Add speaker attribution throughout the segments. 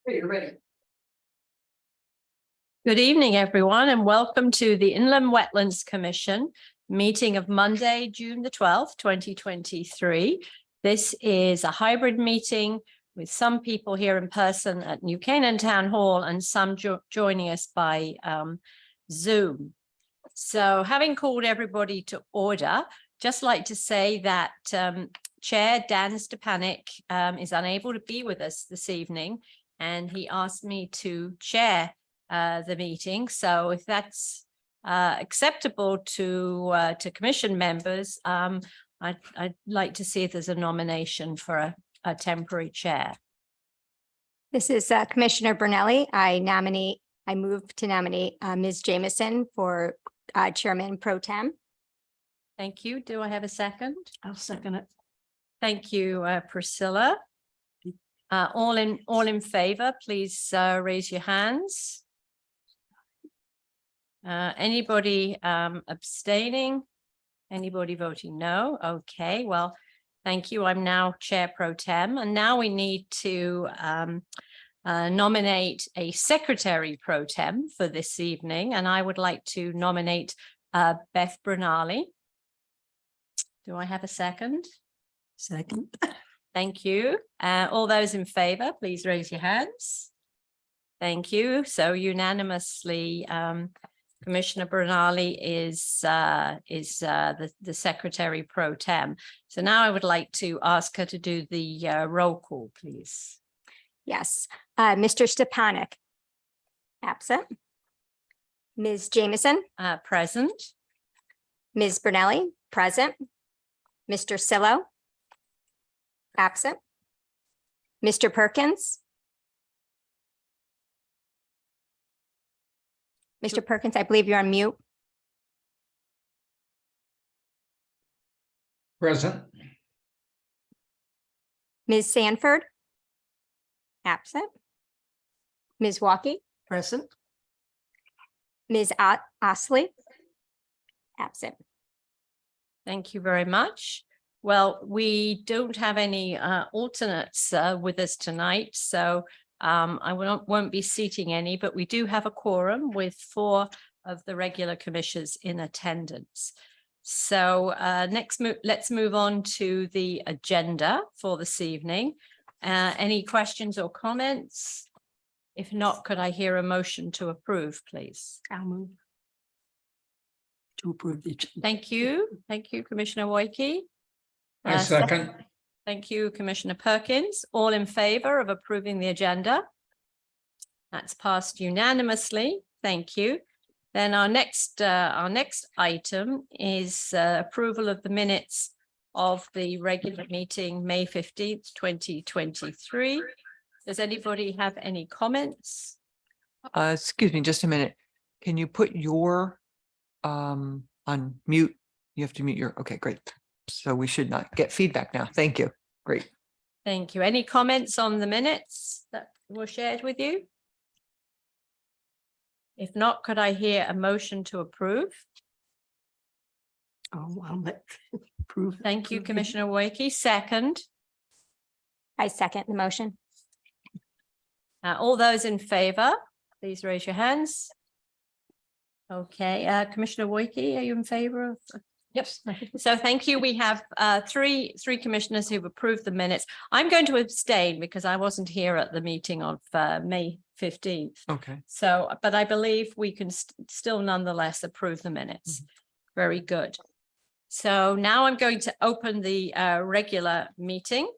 Speaker 1: You're ready.
Speaker 2: Good evening, everyone, and welcome to the Inland Wetlands Commission meeting of Monday, June the 12th, 2023. This is a hybrid meeting with some people here in person at New Canaan Town Hall and some joining us by Zoom. So having called everybody to order, just like to say that Chair Dan Stepanek is unable to be with us this evening, and he asked me to chair the meeting. So if that's acceptable to commission members, I'd like to see if there's a nomination for a temporary chair.
Speaker 3: This is Commissioner Brunelli. I move to nominate Ms. Jamison for Chairman Pro Tem.
Speaker 2: Thank you. Do I have a second?
Speaker 1: I'll second it.
Speaker 2: Thank you, Priscilla. All in favor, please raise your hands. Anybody abstaining? Anybody voting no? Okay, well, thank you. I'm now Chair Pro Tem, and now we need to nominate a Secretary Pro Tem for this evening, and I would like to nominate Beth Brunelli. Do I have a second?
Speaker 1: Second.
Speaker 2: Thank you. All those in favor, please raise your hands. Thank you. So unanimously, Commissioner Brunelli is the Secretary Pro Tem. So now I would like to ask her to do the roll call, please.
Speaker 3: Yes. Mr. Stepanek. Absent. Ms. Jamison.
Speaker 2: Present.
Speaker 3: Ms. Brunelli. Present. Mr. Sillo. Absent. Mr. Perkins. Mr. Perkins, I believe you're on mute.
Speaker 4: Present.
Speaker 3: Ms. Sanford. Absent. Ms. Walkie.
Speaker 1: Present.
Speaker 3: Ms. Osley. Absent.
Speaker 2: Thank you very much. Well, we don't have any alternates with us tonight, so I won't be seating any, but we do have a quorum with 4 of the regular commissioners in attendance. So let's move on to the agenda for this evening. Any questions or comments? If not, could I hear a motion to approve, please?
Speaker 1: I'll move to approve the agenda.
Speaker 2: Thank you. Thank you, Commissioner Woike.
Speaker 4: I second.
Speaker 2: Thank you, Commissioner Perkins. All in favor of approving the agenda? That's passed unanimously. Thank you. Then our next item is approval of the minutes of the regular meeting, May 15th, 2023. Does anybody have any comments?
Speaker 5: Excuse me, just a minute. Can you put your on mute? You have to mute your, okay, great. So we should not get feedback now. Thank you. Great.
Speaker 2: Thank you. Any comments on the minutes that were shared with you? If not, could I hear a motion to approve?
Speaker 1: Oh, I'll let approve.
Speaker 2: Thank you, Commissioner Woike. Second.
Speaker 3: I second the motion.
Speaker 2: All those in favor, please raise your hands. Okay, Commissioner Woike, are you in favor of?
Speaker 1: Yes.
Speaker 2: So thank you. We have three commissioners who've approved the minutes. I'm going to abstain because I wasn't here at the meeting of May 15th.
Speaker 5: Okay.
Speaker 2: So, but I believe we can still nonetheless approve the minutes. Very good. So now I'm going to open the regular meeting.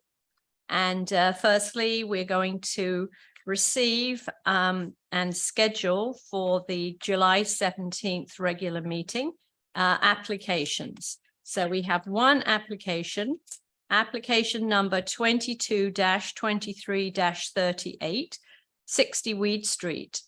Speaker 2: And firstly, we're going to receive and schedule for the July 17th regular meeting applications. So we have one application number 22-23-38, 60 Weed Street,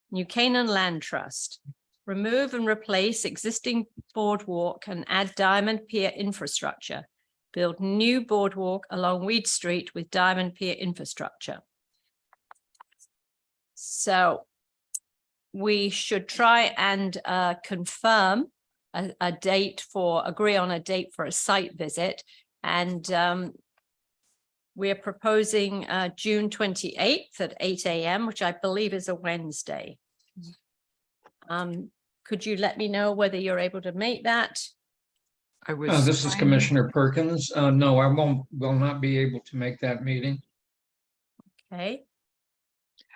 Speaker 2: New Canaan Land Trust. Remove and replace existing boardwalk and add Diamond Pier infrastructure. Build new boardwalk along Weed Street with Diamond Pier infrastructure. So we should try and confirm agree on a date for a site visit. And We are proposing June 28th at 8 a.m., which I believe is a Wednesday. Could you let me know whether you're able to make that?
Speaker 5: I was.
Speaker 4: This is
Speaker 5: trying-
Speaker 4: Commissioner will not be able to make that meeting.
Speaker 2: Okay,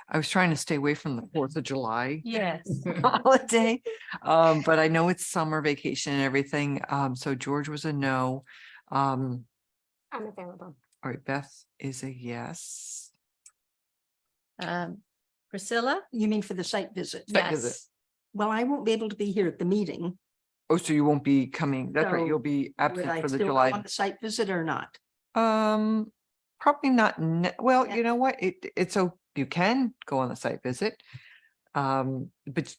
Speaker 5: I was trying to stay away from the 4th of July
Speaker 2: yes.
Speaker 5: holiday. But I know it's summer vacation and everything. So George was a no. All
Speaker 3: I'm available.
Speaker 5: right, Beth is a yes.
Speaker 2: Priscilla?
Speaker 1: You mean for the site visit?
Speaker 5: Site visit.
Speaker 2: Yes.
Speaker 1: Well, I won't be able to be here at the meeting.
Speaker 5: Oh, so you won't be coming. That's right.
Speaker 1: So
Speaker 5: You'll be
Speaker 1: Would
Speaker 5: absent
Speaker 1: I
Speaker 5: for the
Speaker 1: still go
Speaker 5: July.
Speaker 1: on the site visit or not?
Speaker 5: Probably not. Well,
Speaker 1: Yeah.
Speaker 5: you know what? It's so you can go on the site visit. But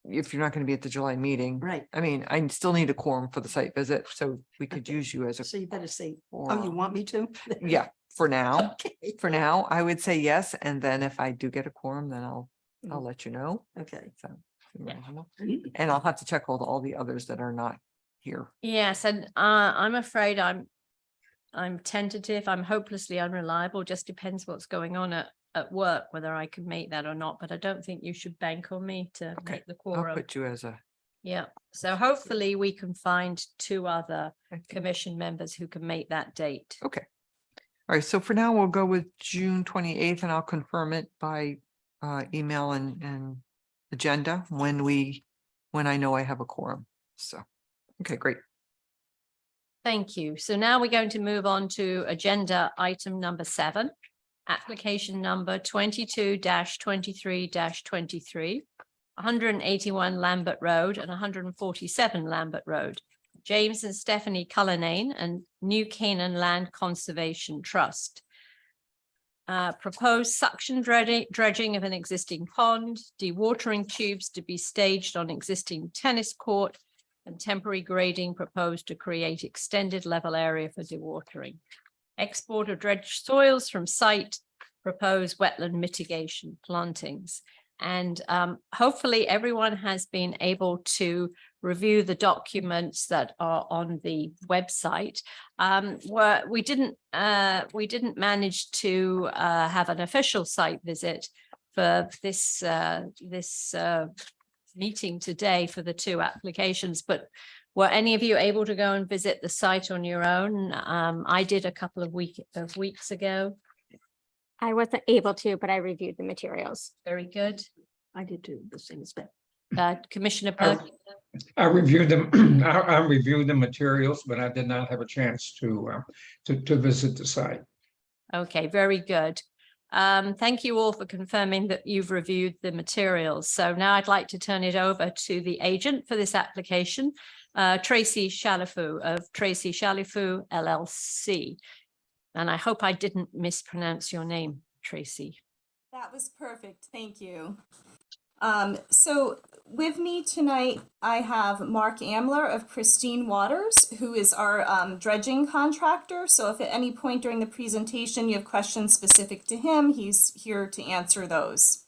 Speaker 5: if you're not going to be at the July meeting,
Speaker 1: Right.
Speaker 5: I mean, I still need a quorum for the site visit, so we could
Speaker 1: Okay.
Speaker 5: use you as a.
Speaker 1: So you better say, oh, you
Speaker 5: quorum.
Speaker 1: want me to?
Speaker 5: Yeah, for now.
Speaker 1: Okay.
Speaker 5: For now, I would say yes, and then if I do get a quorum, then I'll
Speaker 1: Mhm.
Speaker 5: let you know.
Speaker 1: Okay.
Speaker 5: So,
Speaker 2: Yeah.
Speaker 5: and I'll have to check all the others that are not here.
Speaker 2: Yes, and I'm afraid I'm tentative. I'm hopelessly unreliable. Just depends what's going on at work, whether I can make that or not. But I don't think you should bank on me to
Speaker 5: Okay,
Speaker 2: make the
Speaker 5: I'll
Speaker 2: quorum.
Speaker 5: put you as a.
Speaker 2: Yeah, so hopefully we can find 2 other
Speaker 5: I think-
Speaker 2: commission members who can make that date.
Speaker 5: Okay. All right, so for now, we'll go with June 28th, and I'll confirm it by email and agenda when I know I have a quorum. So, okay, great.
Speaker 2: Thank you. So now we're going to move on to agenda item number 7, application number 22-23-23, 181 Lambert Road and 147 Lambert Road. James and Stephanie Cullinane and New Canaan Land Conservation Trust. Proposed suction dredging of an existing pond, dewatering tubes to be staged on existing tennis court, and temporary grading proposed to create extended level area for dewatering. Export of dredged soils from site, proposed wetland mitigation plantings. And hopefully everyone has been able to review the documents that are on the website. We didn't manage to have an official site visit for this meeting today for the 2 applications, but were any of you able to go and visit the site on your own? I did a couple of weeks ago.
Speaker 3: I wasn't able to, but I reviewed the materials.
Speaker 2: Very good.
Speaker 1: I did too, the same as that.
Speaker 2: Commissioner
Speaker 4: Oh.
Speaker 2: Perkins?
Speaker 4: I reviewed them. I reviewed the materials, but I did not have a chance to visit the site.
Speaker 2: Okay, very good. Thank you all for confirming that you've reviewed the materials. So now I'd like to turn it over to the agent for this application, Tracy Shalifou of Tracy Shalifou LLC. And I hope I didn't mispronounce your name, Tracy.
Speaker 6: That was perfect. Thank you. So with me tonight, I have Mark Amler of Pristine Waters, who is our dredging contractor. So if at any point during the presentation you have questions specific to him, he's here to answer those.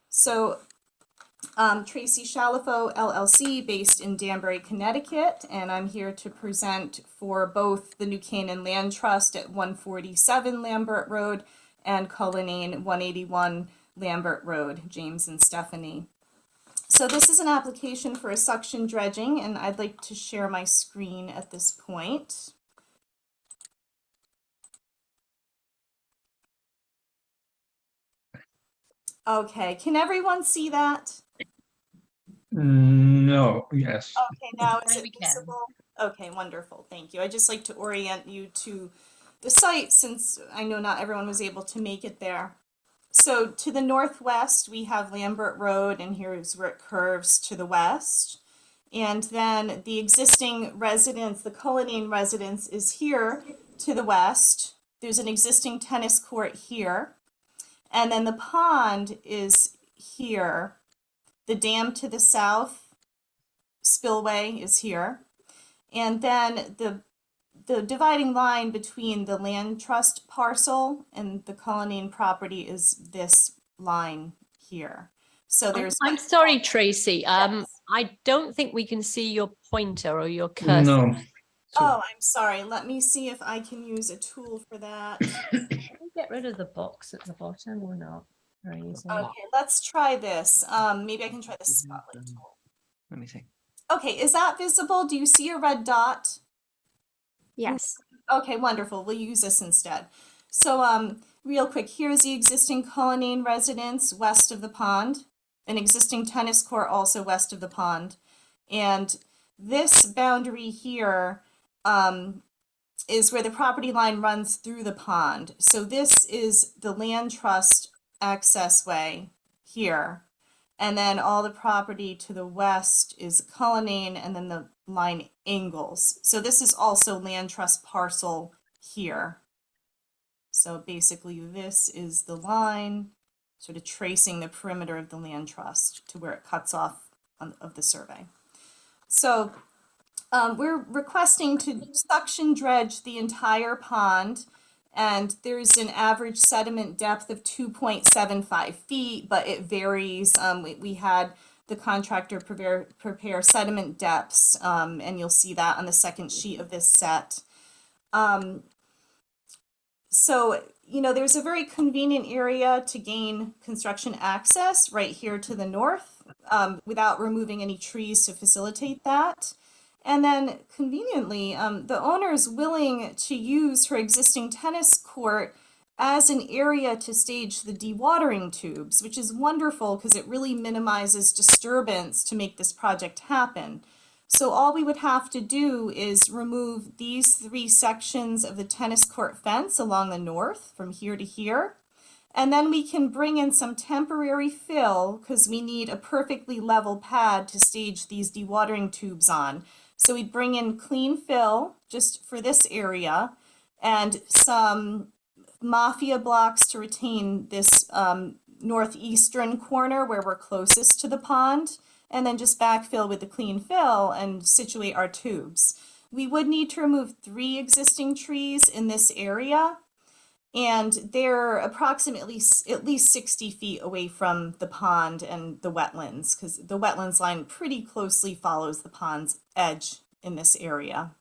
Speaker 6: So Tracy Shalifou LLC, based in Danbury, Connecticut, and I'm here to present for both the New Canaan Land Trust at 147 Lambert Road and Cullinane 181 Lambert Road, James and Stephanie. So this is an application for a suction dredging, and I'd like to share my screen at this point. Okay, can everyone see that?
Speaker 4: No, yes.
Speaker 6: Okay, now is
Speaker 2: Now
Speaker 6: it
Speaker 2: we can.
Speaker 6: visible? Okay, wonderful, thank you. I'd just like to orient you to the site since I know not everyone was able to make it there. So to the northwest, we have Lambert Road, and here's where it curves to the west. And then the existing residence, the Cullinane residence, is here to the west. There's an existing tennis court here. And then the pond is here. The dam to the south, spillway, is here. And then the dividing line between the land trust parcel and the Cullinane property is this line here. So there's.
Speaker 2: I'm sorry, Tracy.
Speaker 6: Yes.
Speaker 2: I don't think we can see your pointer or your cursor.
Speaker 4: No.
Speaker 6: Oh, I'm sorry. Let me see if I can use a tool for that.
Speaker 2: Get rid of the box at the bottom or not? Very easy.
Speaker 6: Okay, let's try this. Maybe I can try the spotlight tool.
Speaker 5: Let me see.
Speaker 6: Okay, is that visible? Do you see a red dot?
Speaker 3: Yes.
Speaker 6: Okay, wonderful. We'll use this instead. So, real quick, here's the existing Cullinane residence west of the pond, an existing tennis court also west of the pond. And this boundary here is where the property line runs through the pond. So this is the land trust access way here. And then all the property to the west is Cullinane, and then the line angles. So this is also land trust parcel here. So basically this is the line, sort of tracing the perimeter of the land trust to where it cuts off of the survey. So we're requesting to suction dredge the entire pond, and there's an average sediment depth of 2.75 feet, but it varies. We had the contractor prepare sediment depths, and you'll see that on the second sheet of this set. So, you know, there's a very convenient area to gain construction access right here to the north, without removing any trees to facilitate that. And then conveniently, the owner is willing to use her existing tennis court as an area to stage the dewatering tubes, which is wonderful because it really minimizes disturbance to make this project happen. So all we would have to do is remove these 3 sections of the tennis court fence along the north from here to here. And then we can bring in some temporary fill because we need a perfectly level pad to stage these dewatering tubes on. So we'd bring in clean fill just for this area and some mafia blocks to retain this northeastern corner where we're closest to the pond, and then just backfill with the clean fill and situate our tubes. We would need to remove 3 existing trees in this area, and they're approximately at least 60 feet away from the pond and the wetlands, because the wetlands line pretty closely follows the pond's edge in this area.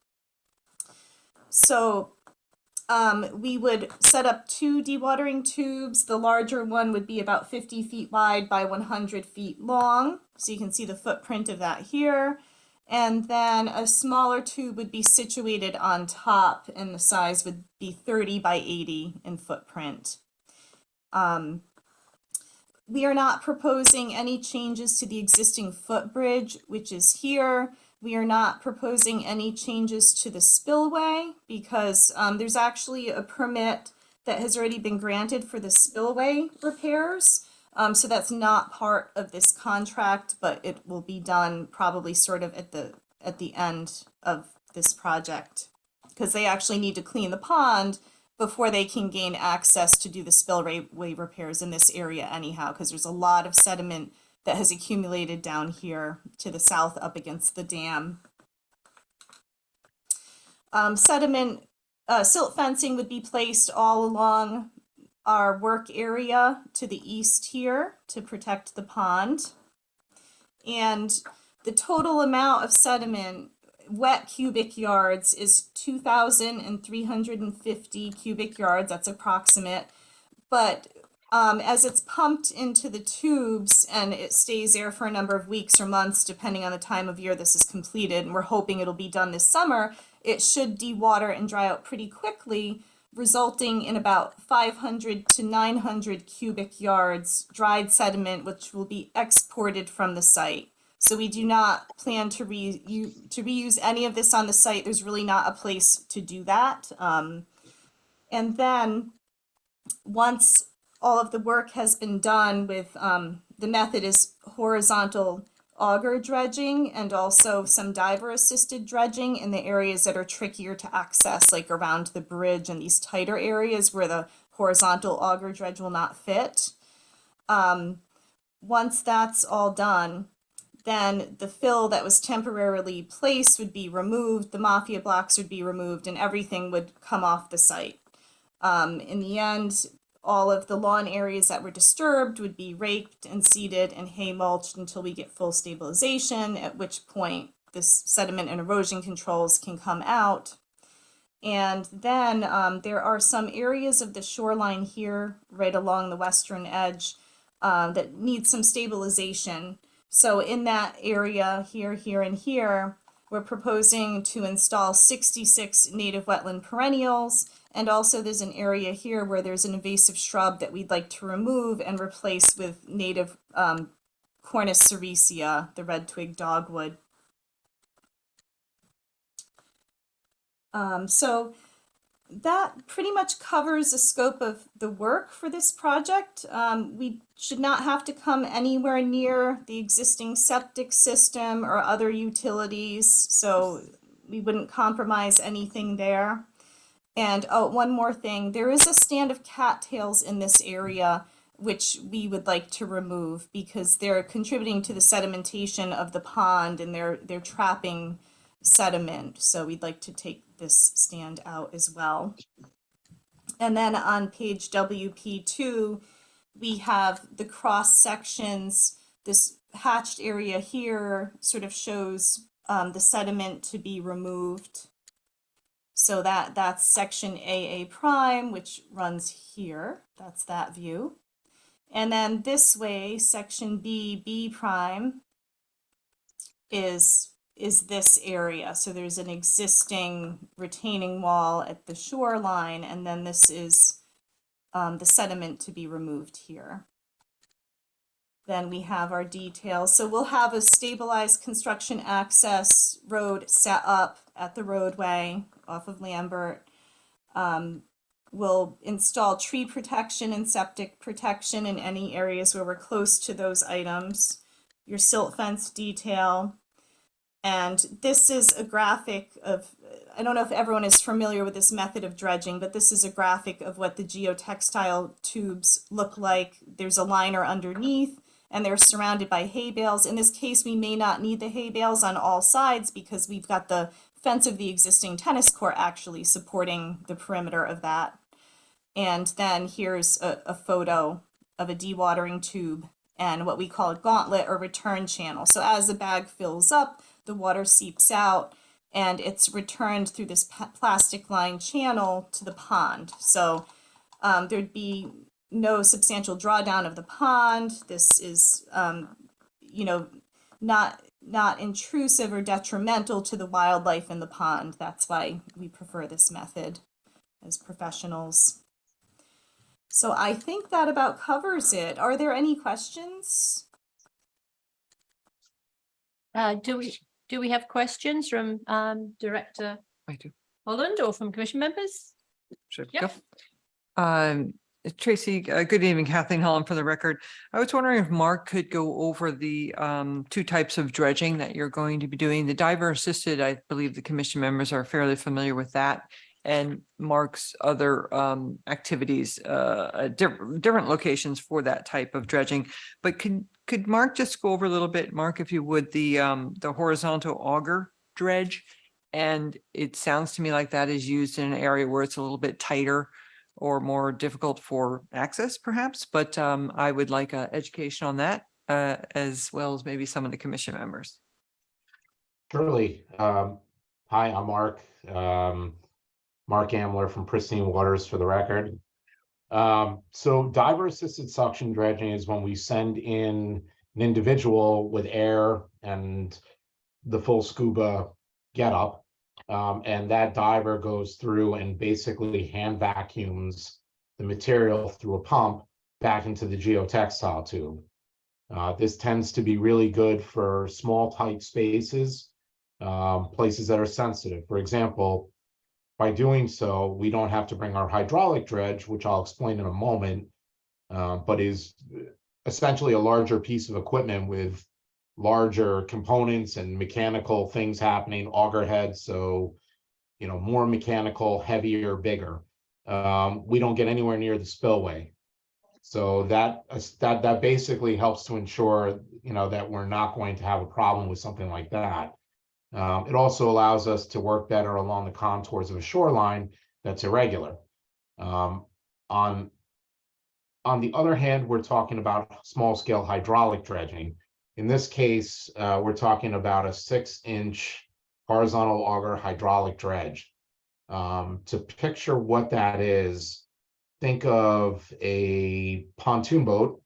Speaker 6: So we would set up 2 dewatering tubes. The larger one would be about 50 feet wide by 100 feet long. So you can see the footprint of that here. And then a smaller tube would be situated on top, and the size would be 30 by 80 in footprint. We are not proposing any changes to the existing footbridge, which is here. We are not proposing any changes to the spillway because there's actually a permit that has already been granted for the spillway repairs. So that's not part of this contract, but it will be done probably sort of at the end of this project, because they actually need to clean the pond before they can gain access to do the spillway repairs in this area anyhow, because there's a lot of sediment that has accumulated down here to the south up against the dam. Silt fencing would be placed all along our work area to the east here to protect the pond. And the total amount of sediment, wet cubic yards, is 2,350 cubic yards. That's approximate. But as it's pumped into the tubes and it stays there for a number of weeks or months, depending on the time of year this is completed, and we're hoping it'll be done this summer, it should dewater and dry out pretty quickly, resulting in about 500 to 900 cubic yards dried sediment, which will be exported from the site. So we do not plan to reuse any of this on the site. There's really not a place to do that. And then once all of the work has been done with, the method is horizontal auger dredging and also some diver assisted dredging in the areas that are trickier to access, like around the bridge and these tighter areas where the horizontal auger dredge will not fit. Once that's all done, then the fill that was temporarily placed would be removed, the mafia blocks would be removed, and everything would come off the site. In the end, all of the lawn areas that were disturbed would be raked and seeded and hay mulched until we get full stabilization, at which point this sediment and erosion controls can come out. And then there are some areas of the shoreline here, right along the western edge, that need some stabilization. So in that area here, here, and here, we're proposing to install 66 native wetland perennials. And also there's an area here where there's an invasive shrub that we'd like to remove and replace with native Cornus sericea, the red twig dogwood. So that pretty much covers the scope of the work for this project. We should not have to come anywhere near the existing septic system or other utilities, so we wouldn't compromise anything there. And oh, one more thing, there is a stand of cattails in this area which we would like to remove because they're contributing to the sedimentation of the pond and they're trapping sediment. So we'd like to take this stand out as well. And then on page WP2, we have the cross sections. This hatched area here sort of shows the sediment to be removed. So that's section AA prime, which runs here. That's that view. And then this way, section B prime is this area. So there's an existing retaining wall at the shoreline, and then this is the sediment to be removed here. Then we have our details. So we'll have a stabilized construction access road set up at the roadway off of Lambert. We'll install tree protection and septic protection in any areas where we're close to those items. Your silt fence detail. And this is a graphic of, I don't know if everyone is familiar with this method of dredging, but this is a graphic of what the geotextile tubes look like. There's a liner underneath and they're surrounded by hay bales. In this case, we may not need the hay bales on all sides because we've got the fence of the existing tennis court actually supporting the perimeter of that. And then here's a photo of a dewatering tube and what we call a gauntlet or return channel. So as the bag fills up, the water seeps out and it's returned through this plastic lined channel to the pond. So there'd be no substantial drawdown of the pond. This is, you know, not intrusive or detrimental to the wildlife in the pond. That's why we prefer this method as professionals. So I think that about covers it. Are there any questions?
Speaker 2: Do we have questions from Director
Speaker 5: I do.
Speaker 2: Holland or from commission members?
Speaker 5: Should
Speaker 2: Yep.
Speaker 5: go. Tracy, good evening, Kathleen Holland for the record. I was wondering if Mark could go over the two types of dredging that you're going to be doing. The diver assisted, I believe the commission members are fairly familiar with that. And Mark's other activities, different locations for that type of dredging. But could Mark just go over a little bit, Mark, if you would, the horizontal auger dredge? And it sounds to me like that is used in an area where it's a little bit tighter or more difficult for access, perhaps. But I would like education on that, as well as maybe some of the commission members.
Speaker 7: Surely. Hi, I'm Mark. Mark Amler from Pristine Waters for the record. So diver assisted suction dredging is when we send in an individual with air and the full scuba getup, and that diver goes through and basically hand vacuums the material through a pump back into the geotextile tube. This tends to be really good for small, tight spaces, places that are sensitive. For example, by doing so, we don't have to bring our hydraulic dredge, which I'll explain in a moment, but is essentially a larger piece of equipment with larger components and mechanical things happening, auger heads, so, you know, more mechanical, heavier, bigger. We don't get anywhere near the spillway. So that basically helps to ensure, you know, that we're not going to have a problem with something like that. It also allows us to work better along the contours of a shoreline that's irregular. On the other hand, we're talking about small scale hydraulic dredging, In this case, we're talking about a 6-inch horizontal auger hydraulic dredge. To picture what that is, think of a pontoon boat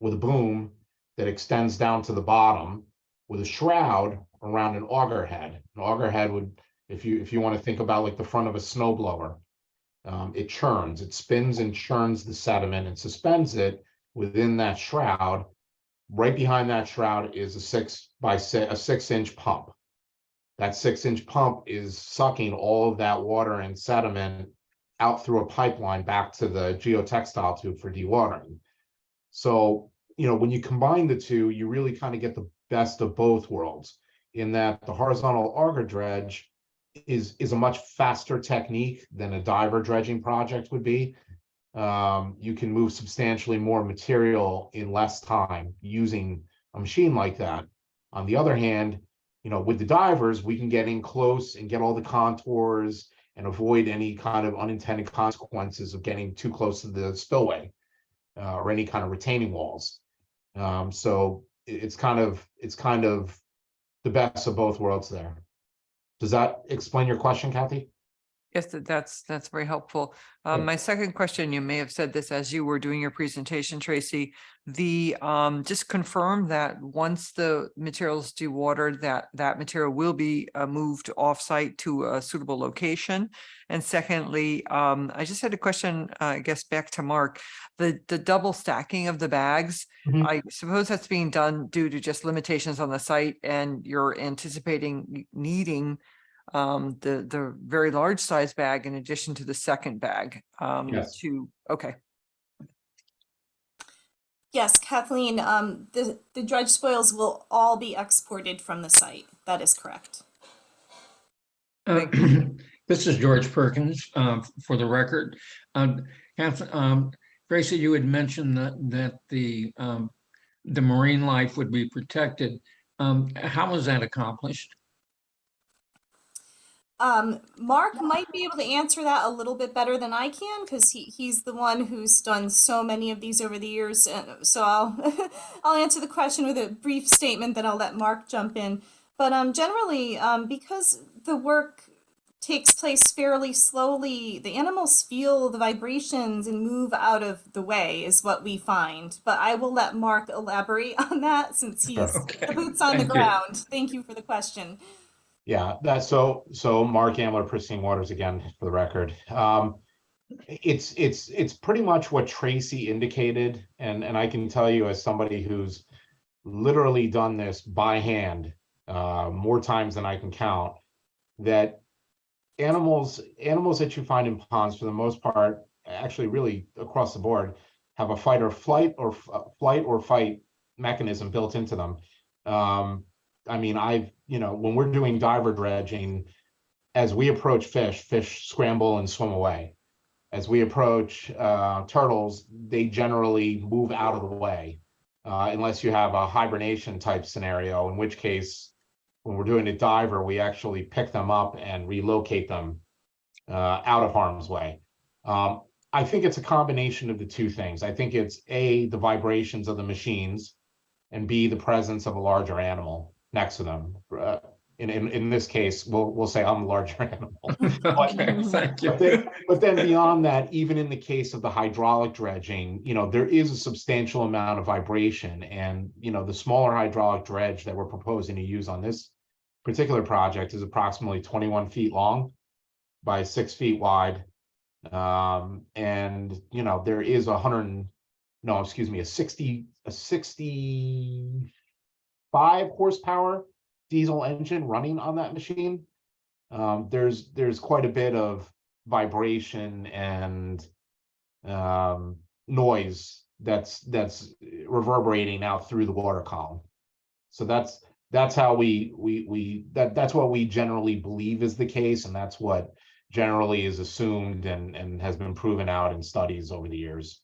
Speaker 7: with a boom that extends down to the bottom with a shroud around an auger head. An auger head would, if you want to think about like the front of a snowblower, it churns, it spins and churns the sediment and suspends it within that shroud. Right behind that shroud is a 6-inch pump. That 6-inch pump is sucking all of that water and sediment out through a pipeline back to the geotextile tube for dewatering. So, when you combine the two, you really kind of get the best of both worlds, in that the horizontal auger dredge is a much faster technique than a diver dredging project would be. You can move substantially more material in less time using a machine like that. On the other hand, with the divers, we can get in close and get all the contours and avoid any kind of unintended consequences of getting too close to the spillway or any kind of retaining walls. So it's kind of the best of both worlds there. Does that explain your question, Kathy?
Speaker 5: Yes, that's very helpful.
Speaker 7: Sure.
Speaker 5: My second question, you may have said this as you were doing your presentation, Tracy, just confirm that once the materials dewatered, that material will be moved offsite to a suitable location. And secondly, I just had a question, I guess back to Mark, the double stacking of the bags.
Speaker 7: Mhm.
Speaker 5: I suppose that's being done due to just limitations on the site, and you're anticipating needing the very large size bag in addition to the second bag.
Speaker 7: Yes.
Speaker 5: Okay.
Speaker 6: Yes, Kathleen, the dredge spoils will all be exported from the site. That is correct.
Speaker 4: This is George Perkins, for the record. Tracy, you had mentioned that the marine life would be protected. How was that accomplished?
Speaker 6: Mark might be able to answer that a little bit better than I can, because he's the one who's done so many of these over the years. And so I'll I'll answer the question with a brief statement, then I'll let Mark jump in. But generally, because the work takes place fairly slowly, the animals feel the vibrations and move out of the way is what we find. But I will let Mark elaborate on that, since he's
Speaker 4: Okay.
Speaker 6: the boots on the
Speaker 4: Thank you.
Speaker 6: ground. Thank you for the question.
Speaker 7: Yeah, that's so Mark Ambler, Pristine Waters again, for the record. It's pretty much what Tracy indicated, and I can tell you, as somebody who's literally done this by hand more times than I can count, that animals that you find in ponds, for the most part, actually really across the board, have a fight or flight or fight mechanism built into them. I mean, when we're doing diver dredging, as we approach fish scramble and swim away. As we approach turtles, they generally move out of the way, unless you have a hibernation type scenario, in which case, when we're doing a diver, we actually pick them up and relocate them out of harm's way. I think it's a combination of the two things. I think it's A, the vibrations of the machines, and B, the presence of a larger animal next to them. In this case, we'll say I'm the larger animal.
Speaker 4: Okay, thank you.
Speaker 7: But then beyond that, even in the case of the hydraulic dredging, there is a substantial amount of vibration, and the smaller hydraulic dredge that we're proposing to use on this particular project is approximately 21 feet long by 6 feet wide. And there is a 65 horsepower diesel engine running on that machine. There's quite a bit of vibration and noise that's reverberating out through the water column. So that's how that's what we generally believe is the case, and that's what generally is assumed and has been proven out in studies over the years.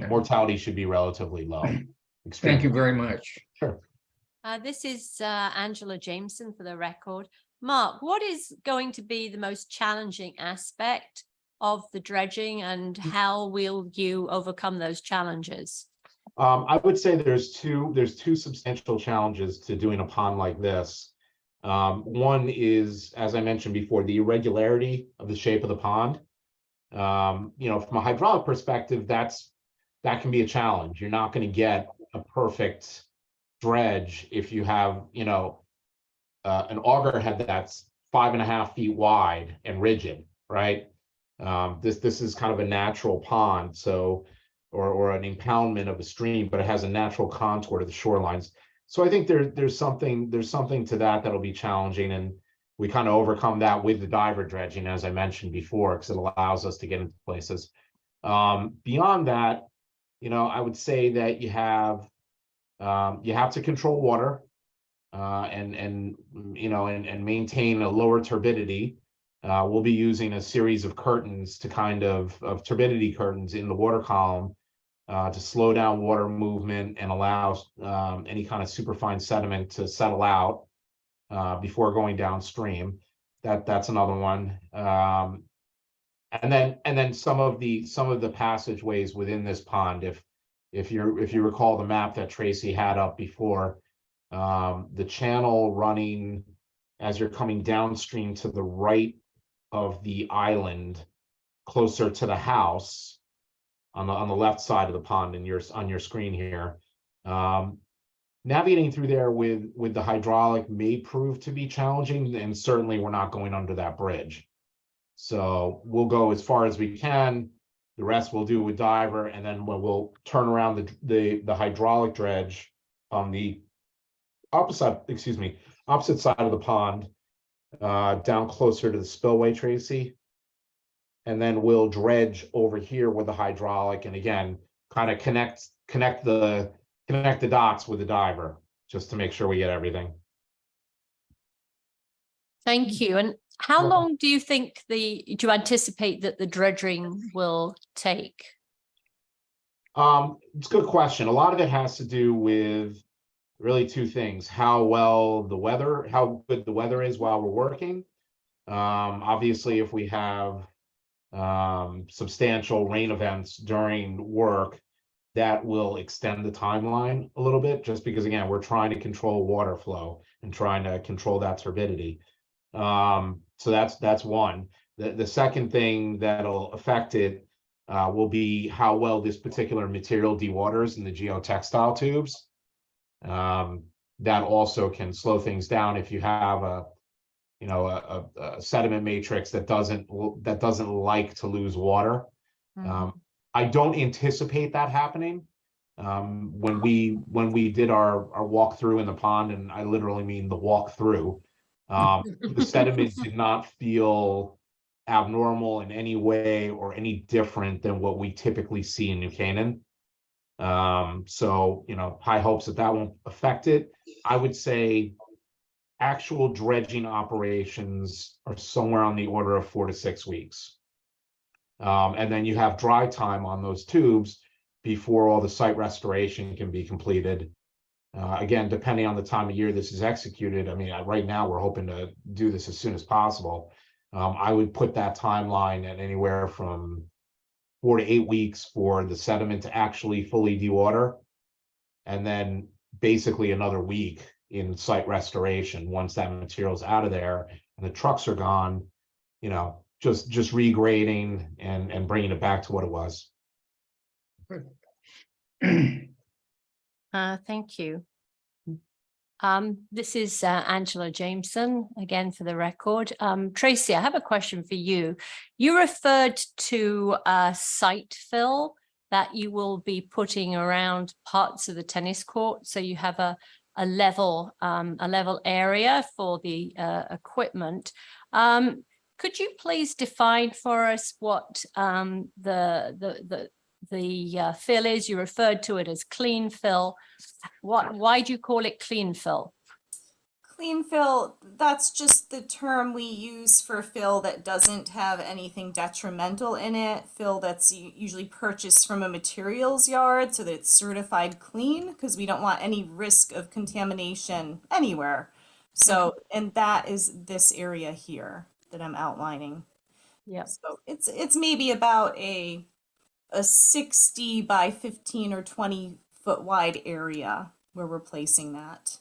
Speaker 7: Mortality should be relatively low.
Speaker 4: Thank you very much.
Speaker 7: Sure.
Speaker 2: This is Angela Jameson, for the record. Mark, what is going to be the most challenging aspect of the dredging, and how will you overcome those challenges?
Speaker 7: I would say there's two substantial challenges to doing a pond like this. One is, as I mentioned before, the irregularity of the shape of the pond. From a hydraulic perspective, that can be a challenge. You're not going to get a perfect dredge if you have, an auger head that's 5.5 feet wide and rigid, right? This is kind of a natural pond, so or an impoundment of a stream, but it has a natural contour to the shorelines. So I think there's something to that that'll be challenging, and we kind of overcome that with the diver dredging, as I mentioned before, because it allows us to get into places. Beyond that, I would say that you have to control water, and maintain a lower turbidity. We'll be using a series of curtains to kind of turbidity curtains in the water column to slow down water movement and allow any kind of superfine sediment to settle out before going downstream. That's another one. And then some of the passageways within this pond, if you recall the map that Tracy had up before, the channel running as you're coming downstream to the right of the island, closer to the house on the left side of the pond on your screen here. Navigating through there with the hydraulic may prove to be challenging, and certainly we're not going under that bridge. So we'll go as far as we can. The rest we'll do with diver, and then we'll turn around the hydraulic dredge on the opposite side of the pond, down closer to the spillway, Tracy. And then we'll dredge over here with the hydraulic, and again, kind of connect the dots with the diver, just to make sure we get everything.
Speaker 2: Thank you. And how
Speaker 7: Welcome.
Speaker 2: long do you anticipate that the dredging will take?
Speaker 7: It's a good question. A lot of it has to do with really two things: how good the weather is while we're working. Obviously, if we have substantial rain events during work, that will extend the timeline a little bit, just because, again, we're trying to control water flow and trying to control that turbidity. So that's one. The second thing that'll affect it will be how well this particular material dewaters in the geotextile tubes. That also can slow things down if you have a sediment matrix that doesn't like to lose water. I don't anticipate that happening. When we did our walkthrough in the pond, and I literally mean the walkthrough, the sediment did not feel abnormal in any way or any different than what we typically see in New Canaan. So high hopes that won't affect it. I would say actual dredging operations are somewhere on the order of 4 to 6 weeks. And then you have dry time on those tubes before all the site restoration can be completed. Again, depending on the time of year this is executed, I mean, right now we're hoping to do this as soon as possible. I would put that timeline at anywhere from 4 to 8 weeks for the sediment to actually fully dewater, and then basically another week in site restoration once that material's out of there and the trucks are gone, just regrading and bringing it back to what it was.
Speaker 2: Thank you. This is Angela Jameson, again for the record. Tracy, I have a question for you. You referred to site fill that you will be putting around parts of the tennis court, so you have a level area for the equipment. Could you please define for us what the fill is? You referred to it as clean fill. Why do you call it clean fill?
Speaker 6: Clean fill, that's just the term we use for fill that doesn't have anything detrimental in it. Fill that's usually purchased from a materials yard so that it's certified clean, because we don't want any risk of contamination anywhere. So, and that is this area here that I'm outlining.
Speaker 2: Yeah.
Speaker 6: So it's maybe about a 60 by 15 or 20 foot wide area where we're placing that.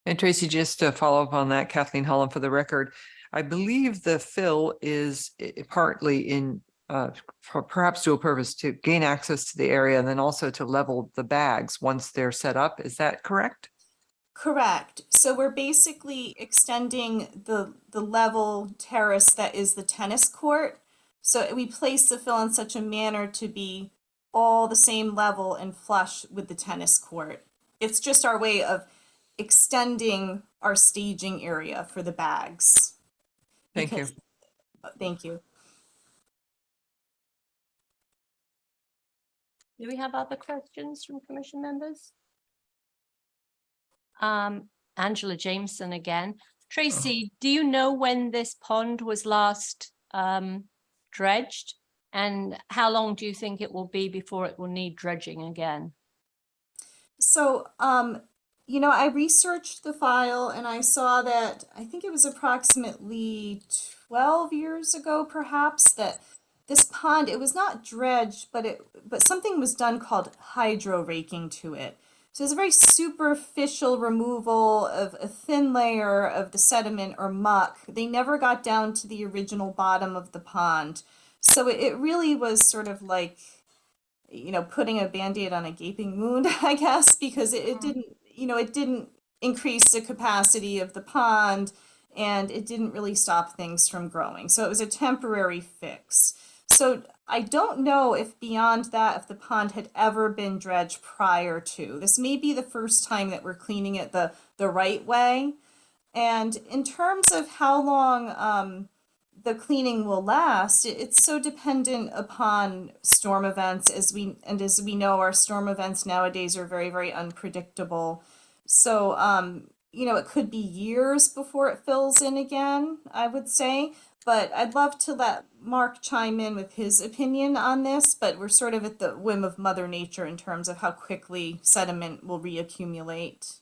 Speaker 5: And Tracy, just to follow up on that, Kathleen Holland for the record, I believe the fill is partly in for perhaps dual purpose to gain access to the area and then also to level the bags once they're set up. Is that correct?
Speaker 6: Correct. So we're basically extending the level terrace that is the tennis court. So we place the fill in such a manner to be all the same level and flush with the tennis court. It's just our way of extending our staging area for the bags.
Speaker 5: Thank you.
Speaker 6: Because- Thank you.
Speaker 2: Do we have other questions from commission members? Angela Jameson again. Tracy, do you know when this pond was last dredged? And how long do you think it will be before it will need dredging again?
Speaker 6: So, you know, I researched the file and I saw that I think it was approximately 12 years ago, perhaps, that this pond, it was not dredged, but something was done called hydro raking to it. So it's a very superficial removal of a thin layer of the sediment or muck. They never got down to the original bottom of the pond. So it really was sort of like, you know, putting a Band-Aid on a gaping wound, I guess, because it didn't, you know, it didn't increase the capacity of the pond and it didn't really stop things from growing. So it was a temporary fix. So I don't know if beyond that, if the pond had ever been dredged prior to. This may be the first time that we're cleaning it the right way. And in terms of how long the cleaning will last, it's so dependent upon storm events as we know, our storm events nowadays are very, very unpredictable. So you know, it could be years before it fills in again, I would say. But I'd love to let Mark chime in with his opinion on this, but we're sort of at the whim of Mother Nature in terms of how quickly sediment will reaccumulate.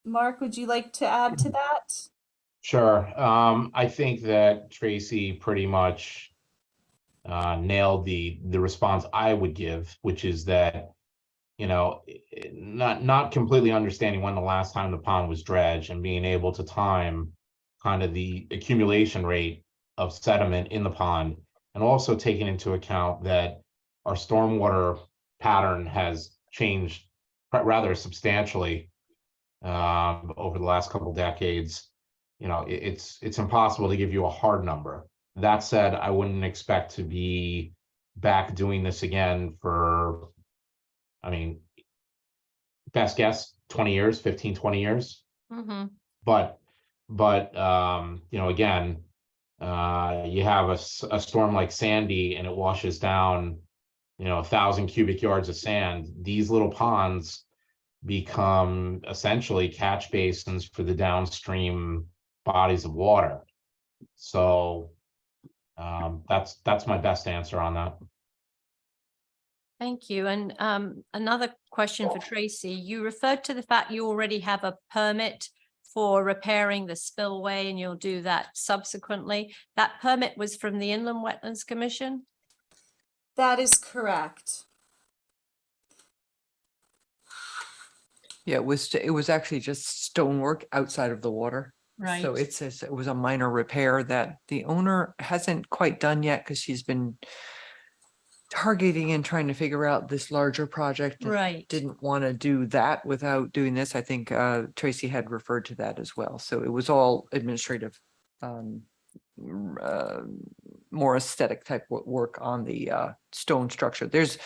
Speaker 6: Mark, would you like to add to that?
Speaker 7: Sure. I think that Tracy pretty much nailed the response I would give, which is that, you know, not completely understanding when the last time the pond was dredged and being able to time kind of the accumulation rate of sediment in the pond, and also taking into account that our stormwater pattern has changed rather substantially over the last couple decades. You know, it's impossible to give you a hard number. That said, I wouldn't expect to be back doing this again for, I mean, best guess, 20 years, 15, 20 years.
Speaker 2: Mm-hmm.
Speaker 7: But you know, again, you have a storm like Sandy and it washes down, you know, 1,000 cubic yards of sand. These little ponds become essentially catch basins for the downstream bodies of water. So that's my best answer on that.
Speaker 2: Thank you. And another question for Tracy. You referred to the fact you already have a permit for repairing the spillway and you'll do that subsequently. That permit was from the Inland Wetlands Commission?
Speaker 6: That is correct.
Speaker 5: Yeah, it was actually just stonework outside of the water.
Speaker 2: Right.
Speaker 5: So it was a minor repair that the owner hasn't quite done yet because she's been targeting and trying to figure out this larger project. And
Speaker 2: Right.
Speaker 5: didn't want to do that without doing this. I think Tracy had referred to that as well. So it was all administrative, more aesthetic type work on the stone structure. There's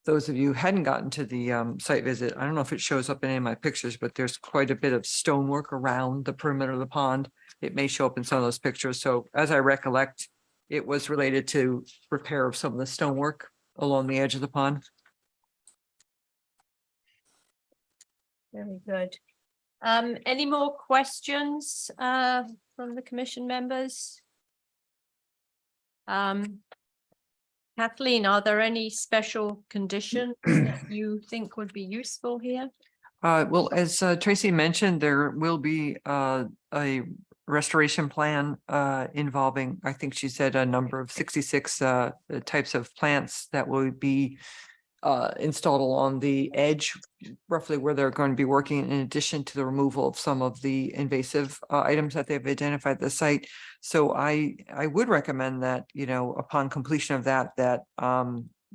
Speaker 5: those of you who hadn't gotten to the site visit, I don't know if it shows up in any of my pictures, but there's quite a bit of stonework around the perimeter of the pond. It may show up in some of those pictures. So as I recollect, it was related to repair of some of the stonework along the edge of the pond.
Speaker 2: Very good. Any more questions from the commission members? Kathleen, are there any special conditions that you think would be useful here?
Speaker 5: Well, as Tracy mentioned, there will be a restoration plan involving, I think she said, a number of 66 types of plants that will be installed along the edge, roughly where they're going to be working, in addition to the removal of some of the invasive items that they've identified at the site. So I would recommend that, you know, upon completion of that,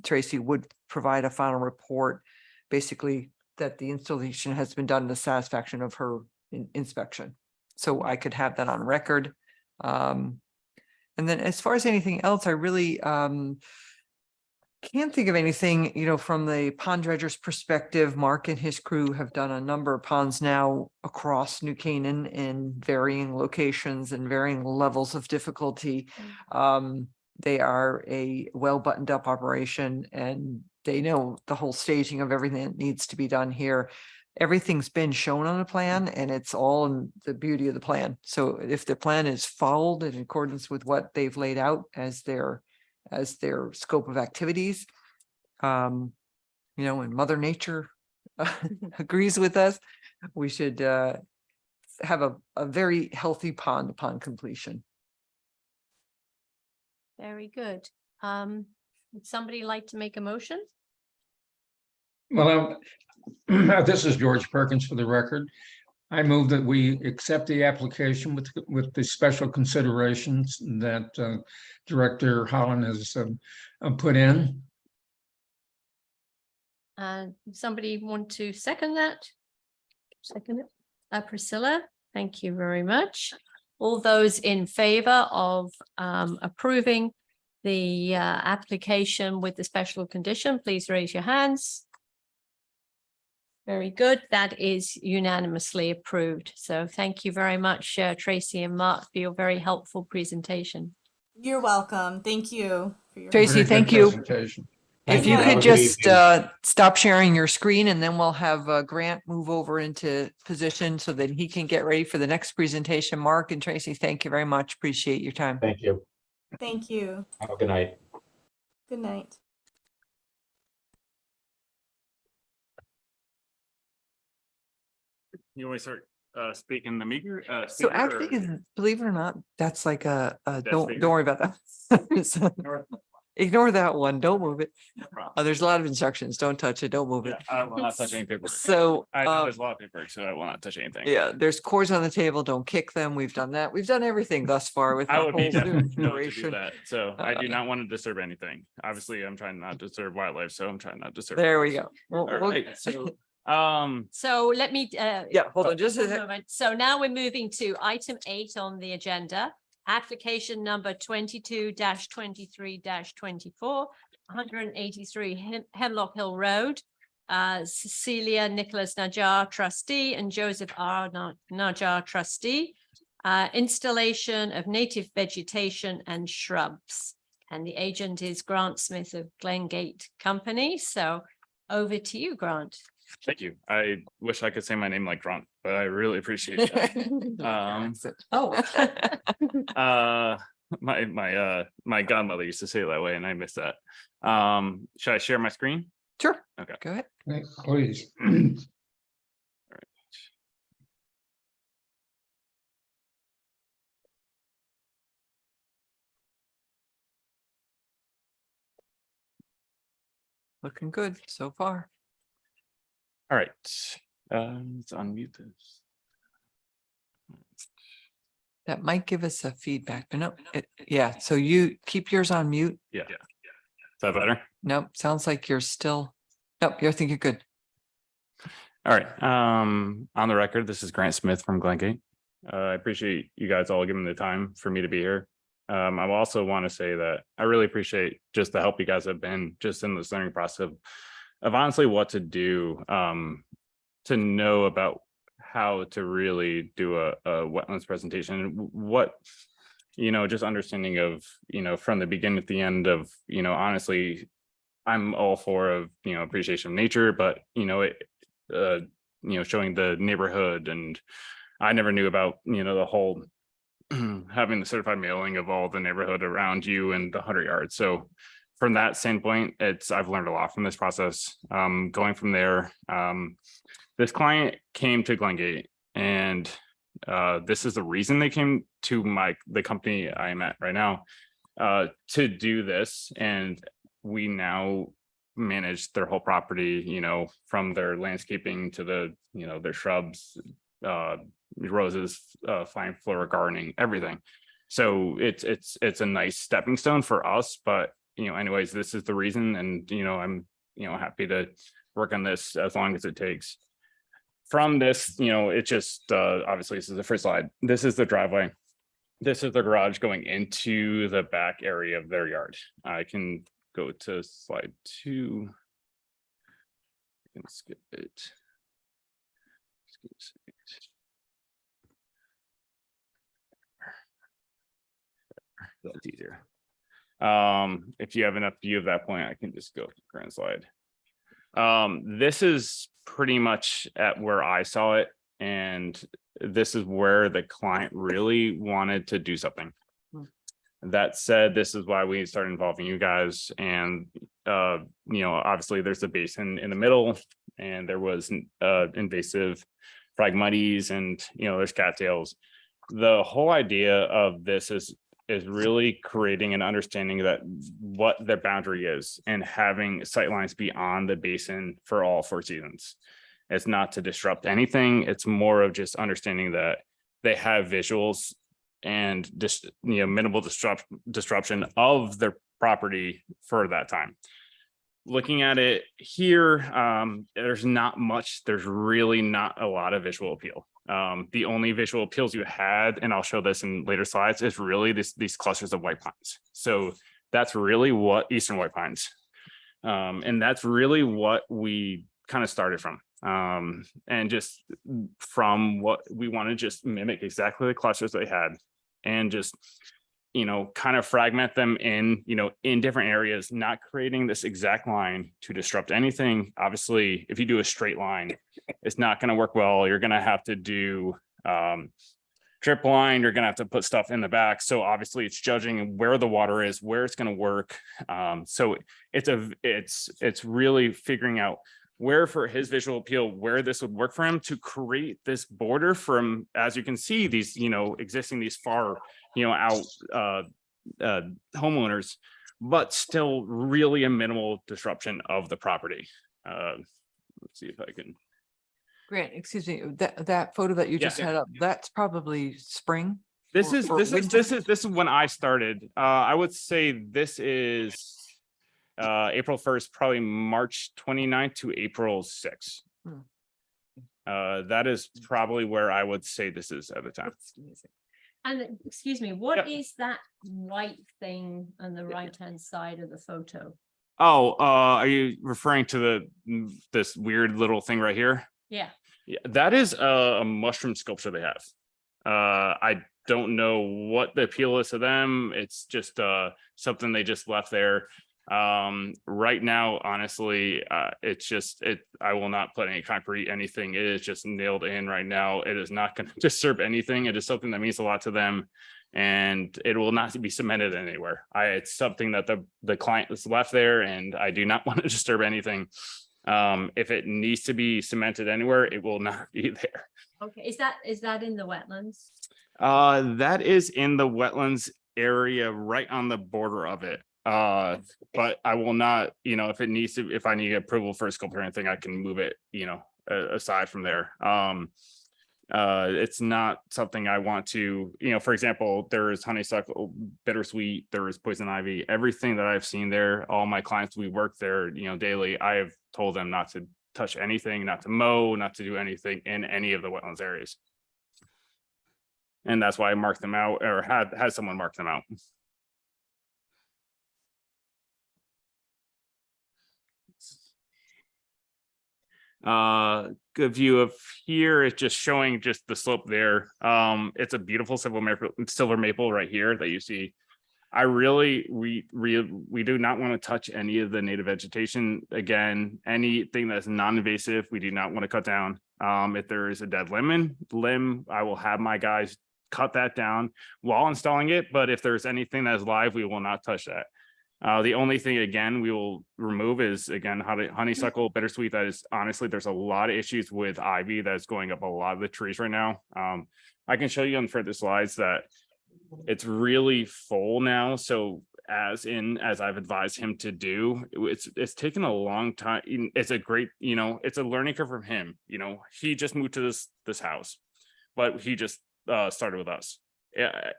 Speaker 5: Tracy would provide a final report, basically that the installation has been done to the satisfaction of her inspection. So I could have that on record. And then as far as anything else, I really can't think of anything, you know, from the pond dredger's perspective. Mark and his crew have done a number of ponds now across New Canaan in varying locations and varying levels of difficulty. They are a well buttoned up operation, and they know the whole staging of everything that needs to be done here. Everything's been shown on the plan, and it's all in the beauty of the plan. So if the plan is followed in accordance with what they've laid out as their scope of activities, you know, and Mother Nature agrees with us, we should have a very healthy pond upon completion.
Speaker 2: Very good. Would somebody like to make a motion?
Speaker 4: Well, this is George Perkins for the record. I move that we accept the application with the special considerations that Director Holland has put in.
Speaker 2: Somebody want to second that? Second it. Priscilla, thank you very much. All those in favor of approving the application with the special condition, please raise your hands. Very good. That is unanimously approved. So thank you very much, Tracy and Mark, for your very helpful presentation.
Speaker 6: You're welcome. Thank you for your
Speaker 5: Tracy,
Speaker 4: Very good
Speaker 5: thank you.
Speaker 4: presentation.
Speaker 5: If
Speaker 7: Thank
Speaker 5: you
Speaker 6: you.
Speaker 7: Have
Speaker 5: could
Speaker 7: a good
Speaker 5: just
Speaker 7: evening.
Speaker 5: stop sharing your screen, and then we'll have Grant move over into position so that he can get ready for the next presentation. Mark and Tracy, thank you very much. Appreciate your time.
Speaker 7: Thank you.
Speaker 6: Thank you.
Speaker 7: Have a good night.
Speaker 6: Good night.
Speaker 8: You want to start speaking the meager?
Speaker 5: So
Speaker 8: speaker,
Speaker 5: actually,
Speaker 8: or-
Speaker 5: believe it or not, that's like don't
Speaker 8: bigger.
Speaker 5: worry about that. So ignore that one. Don't move it.
Speaker 8: No problem.
Speaker 5: There's a lot of instructions. Don't touch it. Don't move
Speaker 8: Yeah,
Speaker 5: it.
Speaker 8: I will not touch any paperwork.
Speaker 5: So
Speaker 8: I know there's a lot of paperwork, so I will not touch anything.
Speaker 5: yeah, there's cords on the table. Don't kick them. We've done that. We've done everything thus far with
Speaker 8: I
Speaker 5: the
Speaker 8: would be
Speaker 5: whole
Speaker 8: definitely
Speaker 5: Zoom
Speaker 8: no to do
Speaker 5: duration.
Speaker 8: that. So I do not want to disturb anything. Obviously, I'm trying not to disturb wildlife, so I'm trying not to disturb.
Speaker 5: There we
Speaker 8: wildlife.
Speaker 5: go.
Speaker 8: All right, so
Speaker 2: So let me.
Speaker 5: Yeah, hold on just a
Speaker 2: One
Speaker 5: sec.
Speaker 2: moment. So now we're moving to item 8 on the agenda. Application number 22-23-24, 183 Hemlock Hill Road. Cecilia Nicholas Najjar, trustee, and Joseph R. Najjar, trustee. Installation of native vegetation and shrubs. And the agent is Grant Smith of Glengate Company. So over to you, Grant.
Speaker 8: thank you. I wish I could say my name like Grant, but I really appreciate that.
Speaker 2: Oh.
Speaker 8: My godmother used to say it that way, and I miss that. Should I share my screen?
Speaker 5: Sure.
Speaker 8: Okay.
Speaker 5: Go ahead.
Speaker 4: Please.
Speaker 5: Looking good so far.
Speaker 8: All right. Let's unmute this.
Speaker 5: That might give us a feedback, but no, yeah. So you keep yours on mute.
Speaker 8: Yeah. Is that better?
Speaker 5: Nope, sounds like you're still, nope, I think you're good.
Speaker 8: All right. On the record, this is Grant Smith from Glengate. I appreciate you guys all giving the time for me to be here. I also want to say that I really appreciate just the help you guys have been just in this learning process of honestly what to do, to know about how to really do a wetlands presentation and what, just understanding of, from the beginning to the end of, honestly, I'm all for appreciation of nature, but, showing the neighborhood, and I never knew about, the whole having the certified mailing of all the neighborhood around you and the 100 yards. So from that standpoint, I've learned a lot from this process. Going from there, this client came to Glengate, and this is the reason they came to the company I am at right now, to do this. And we now manage their whole property, from their landscaping to their shrubs, roses, fine flora gardening, everything. So it's a nice stepping stone for us, but anyways, this is the reason, and I'm happy to work on this as long as it takes. From this, it just obviously this is the first slide. This is the driveway. This is the garage going into the back area of their yard. I can go to slide 2. I can skip it. That's easier. If you have enough view of that point, I can just go to the current slide. This is pretty much at where I saw it, and this is where the client really wanted to do something. That said, this is why we started involving you guys, and obviously there's a basin in the middle, and there was invasive phragmites, and there's cattails. The whole idea of this is really creating an understanding that what the boundary is, and having sightlines beyond the basin for all 4 seasons. It's not to disrupt anything. It's more of just understanding that they have visuals and just minimal disruption of their property for that time. Looking at it here, there's really not a lot of visual appeal. The only visual appeals you had, and I'll show this in later slides, is really these clusters of white pines. So that's really what Eastern white pines, and that's really what we kind of started from. And just from what we want to just mimic exactly the clusters they had, and just kind of fragment them in different areas, not creating this exact line to disrupt anything. Obviously, if you do a straight line, it's not going to work well. You're going to have to do drip line. You're going to have to put stuff in the back. So obviously it's judging where the water is, where it's going to work. So it's really figuring out where, for his visual appeal, where this would work for him to create this border from, as you can see, these existing, these far out homeowners, but still really a minimal disruption of the property. Let's see if I can.
Speaker 5: Grant, excuse me, that photo that you
Speaker 8: Yeah.
Speaker 5: just had up, that's probably spring?
Speaker 8: This
Speaker 5: Or-
Speaker 8: is
Speaker 5: or winter?
Speaker 8: when I started. I would say this is April 1st, probably March 29th to April 6th.
Speaker 5: Hmm.
Speaker 8: That is probably where I would say this is at the time.
Speaker 5: That's amazing.
Speaker 2: And excuse me, what
Speaker 8: Yep.
Speaker 2: is that white thing on the right-hand side of the photo?
Speaker 8: Oh, are you referring to this weird little thing right here?
Speaker 2: Yeah.
Speaker 8: Yeah, that is a mushroom sculpture they have. I don't know what the appeal is to them. It's just something they just left there. Right now, honestly, I will not put any concrete anything. It is just nailed in right now. It is not going to disturb anything. It is something that means a lot to them, and it will not be cemented anywhere. It's something that the client has left there, and I do not want to disturb anything. If it needs to be cemented anywhere, it will not be there.
Speaker 2: Okay, is that in the wetlands?
Speaker 8: That is in the wetlands area right on the border of it. But I will not, if I need approval for a sculpture or anything, I can move it, aside from there. It's not something I want to, for example, there is honeysuckle, bittersweet, there is poison ivy, everything that I've seen there, all my clients, we work there, daily. I have told them not to touch anything, not to mow, not to do anything in any of the wetlands areas. And that's why I marked them out, or had someone mark them out. Good view of here. It's just showing just the slope there. It's a beautiful silver maple right here that you see. We do not want to touch any of the native vegetation. Again, anything that's non-invasive, we do not want to cut down. If there is a dead limb, I will have my guys cut that down while installing it. But if there's anything that's live, we will not touch that. The only thing, again, we will remove is, again, honeysuckle, bittersweet. That is, honestly, there's a lot of issues with ivy that's going up a lot of the trees right now. I can show you on further slides that it's really full now. So as I've advised him to do. It's taken a long time. It's a great, it's a learning curve from him. He just moved to this house, but he just started with us.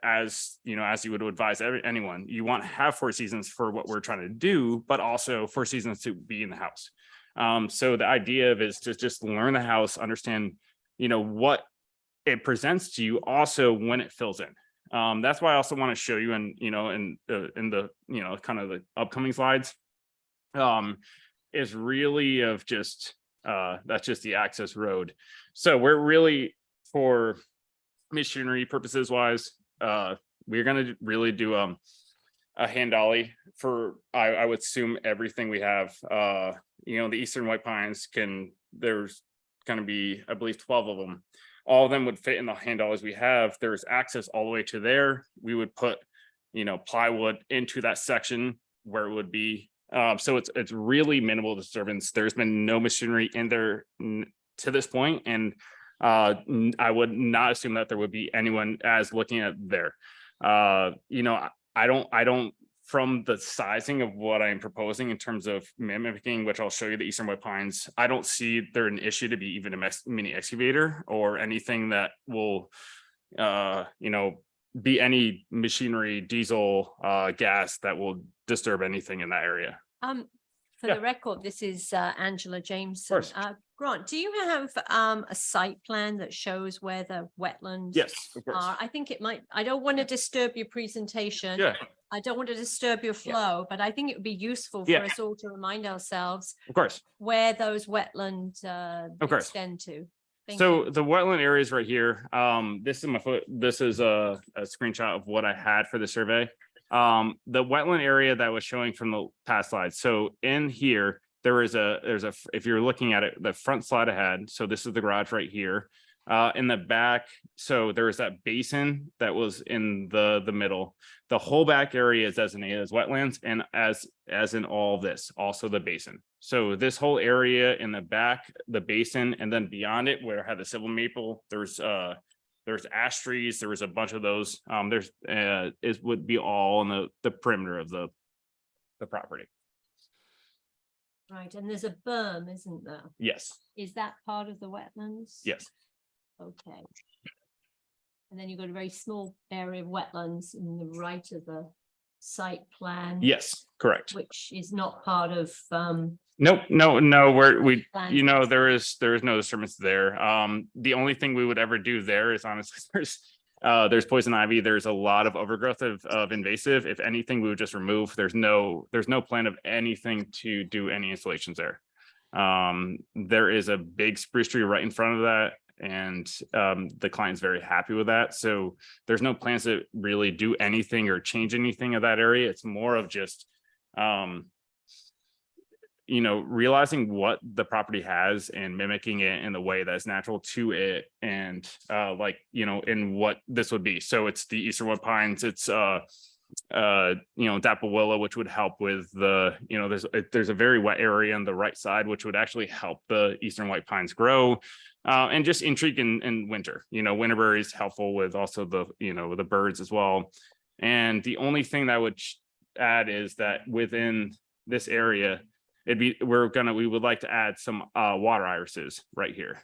Speaker 8: As you would advise anyone, you want to have 4 seasons for what we're trying to do, but also 4 seasons to be in the house. So the idea of is to just learn the house, understand, what it presents to you, also when it fills in. That's why I also want to show you in the kind of the upcoming slides, is really of just that's just the access road. So we're really, for machinery purposes wise, we're going to really do a hand dolly for I would assume everything we have. The Eastern White Pines there's going to be, I believe, 12 of them. All of them would fit in the hand dollies we have. There's access all the way to there. We would put, plywood into that section where it would be. So it's really minimal disturbance. There's been no machinery in there to this point, and I would not assume that there would be anyone as looking at there. I don't, from the sizing of what I'm proposing in terms of mimicking, which I'll show you the Eastern White Pines, I don't see there an issue to be even a mini excavator or anything that will, be any machinery, diesel, gas that will disturb anything in that area.
Speaker 2: For
Speaker 8: Yeah.
Speaker 2: the record, this is Angela Jameson.
Speaker 8: course.
Speaker 2: Grant, do you have a site plan that shows where the wetlands
Speaker 8: Yes, of course.
Speaker 2: are? I think it might, I don't want to disturb your presentation.
Speaker 8: Yeah,
Speaker 2: I don't want to disturb your flow, but I think it would be useful for
Speaker 8: Yeah.
Speaker 2: us all to remind ourselves
Speaker 8: of course.
Speaker 2: where those wetlands
Speaker 8: Of course.
Speaker 2: extend to. Thank
Speaker 8: So
Speaker 2: you.
Speaker 8: the wetland area is right here. This is a screenshot of what I had for the survey. The wetland area that was showing from the past slides. So in here, there's a, if you're looking at it, the front slide ahead. So this is the garage right here. In the back, so there was that basin that was in the middle. The whole back area is designated as wetlands, and as in all of this, also the basin. So this whole area in the back, the basin, and then beyond it, where it had the silver maple, there's ash trees. There was a bunch of those. It would be all in the perimeter of the property.
Speaker 2: Right, and there's a berm, isn't there?
Speaker 8: Yes,
Speaker 2: Is that part of the wetlands?
Speaker 8: yes,
Speaker 2: Okay. And then you've got a very small area of wetlands in the right of the site plan.
Speaker 8: yes, correct.
Speaker 2: Which is not part of,
Speaker 8: Nope, no,
Speaker 2: Plans.
Speaker 8: there is no disturbance there. The only thing we would ever do there is honestly there's poison ivy. There's a lot of overgrowth of invasive. If anything, we would just remove. There's no plan of anything to do any installations there. There is a big spruce tree right in front of that, and the client's very happy with that. So there's no plans to really do anything or change anything of that area. It's more of just realizing what the property has and mimicking it in the way that's natural to it, and in what this would be. So it's the Eastern White Pines, it's dapple willow, which would help with the, there's a very wet area on the right side, which would actually help the Eastern White Pines grow, and just intrigue in winter. Winterberry is helpful with also the birds as well. And the only thing that I would add is that within this area, we would like to add some water irises right here.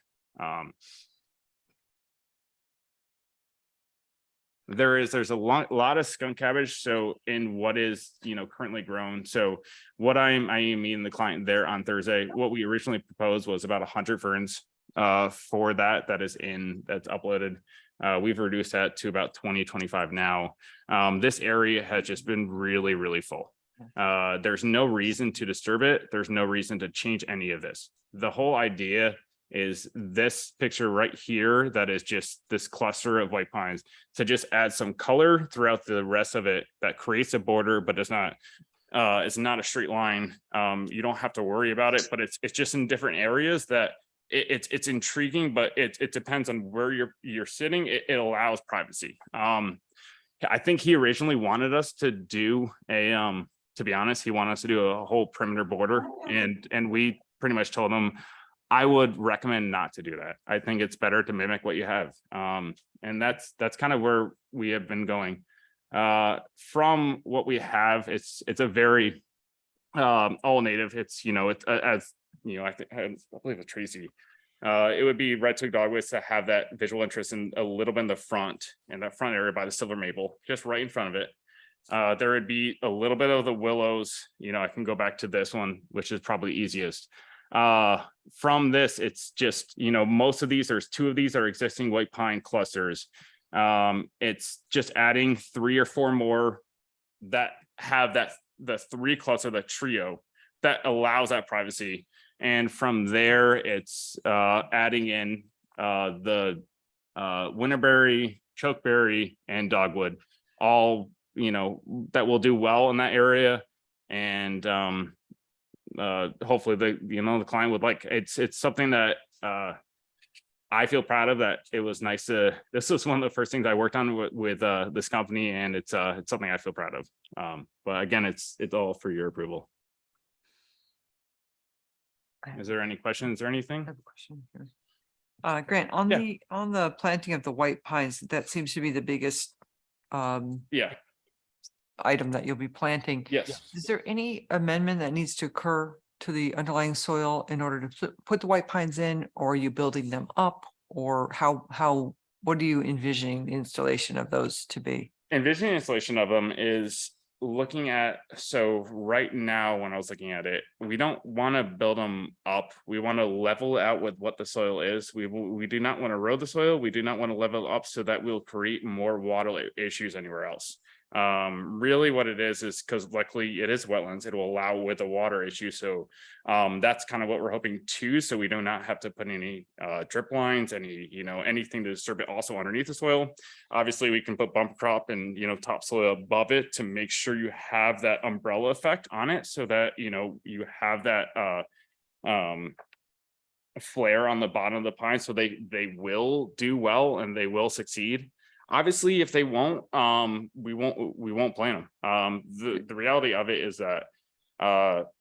Speaker 8: There's a lot of skunk cabbage. So in what is, currently grown. So what I am meeting the client there on Thursday, what we originally proposed was about 100 ferns for that's uploaded. We've reduced that to about 20-25 now. This area has just been really, really full. There's no reason to disturb it. There's no reason to change any of this. The whole idea is this picture right here, that is just this cluster of white pines, to just add some color throughout the rest of it that creates a border, but it's not a straight line. You don't have to worry about it, but it's just in different areas that it's intriguing, but it depends on where you're sitting. It allows privacy. I think he originally wanted us to do to be honest, he wanted us to do a whole perimeter border, and we pretty much told him, I would recommend not to do that. I think it's better to mimic what you have. And that's kind of where we have been going. From what we have, it's a very all native. It's, you know, it's as you know, I believe with Tracy, it would be red twig dogwoods to have that visual interest in a little bit in the front, in that front area by the silver maple, just right in front of it. There would be a little bit of the willows. You know, I can go back to this one, which is probably easiest. From this, it's just, you know, most of these, there's 2 of these are existing white pine clusters. It's just adding 3 or 4 more that have the 3 cluster, the trio that allows that privacy. And from there, it's adding in the winterberry, chokeberry, and dogwood, all, you know, that will do well in that area. And hopefully the client would like. It's something that I feel proud of, that it was nice to, this was one of the first things I worked on with this company, and it's something I feel proud of. But again, it's all for your approval. Is there any questions or
Speaker 5: I
Speaker 8: anything?
Speaker 5: have a question here. Grant, on
Speaker 8: Yeah.
Speaker 5: the planting of the white pines, that seems to be the biggest
Speaker 8: Yeah,
Speaker 5: item that you'll be planting.
Speaker 8: yes.
Speaker 5: Is there any amendment that needs to occur to the underlying soil in order to put the white pines in, or are you building them up? Or what are you envisioning the installation of those to be?
Speaker 8: Envisioning installation of them is looking at, so right now when I was looking at it, we don't want to build them up. We want to level out with what the soil is. We do not want to erode the soil. We do not want to level up so that we'll create more water issues anywhere else. Really what it is because luckily it is wetlands, it will allow with a water issue. So that's kind of what we're hoping too. So we do not have to put any drip lines, anything to disturb it also underneath the soil. Obviously we can put bumper crop and, topsoil above it to make sure you have that umbrella effect on it so that, you have that flare on the bottom of the pine. So they will do well and they will succeed. Obviously, if they won't, we won't plant them. The reality of it is that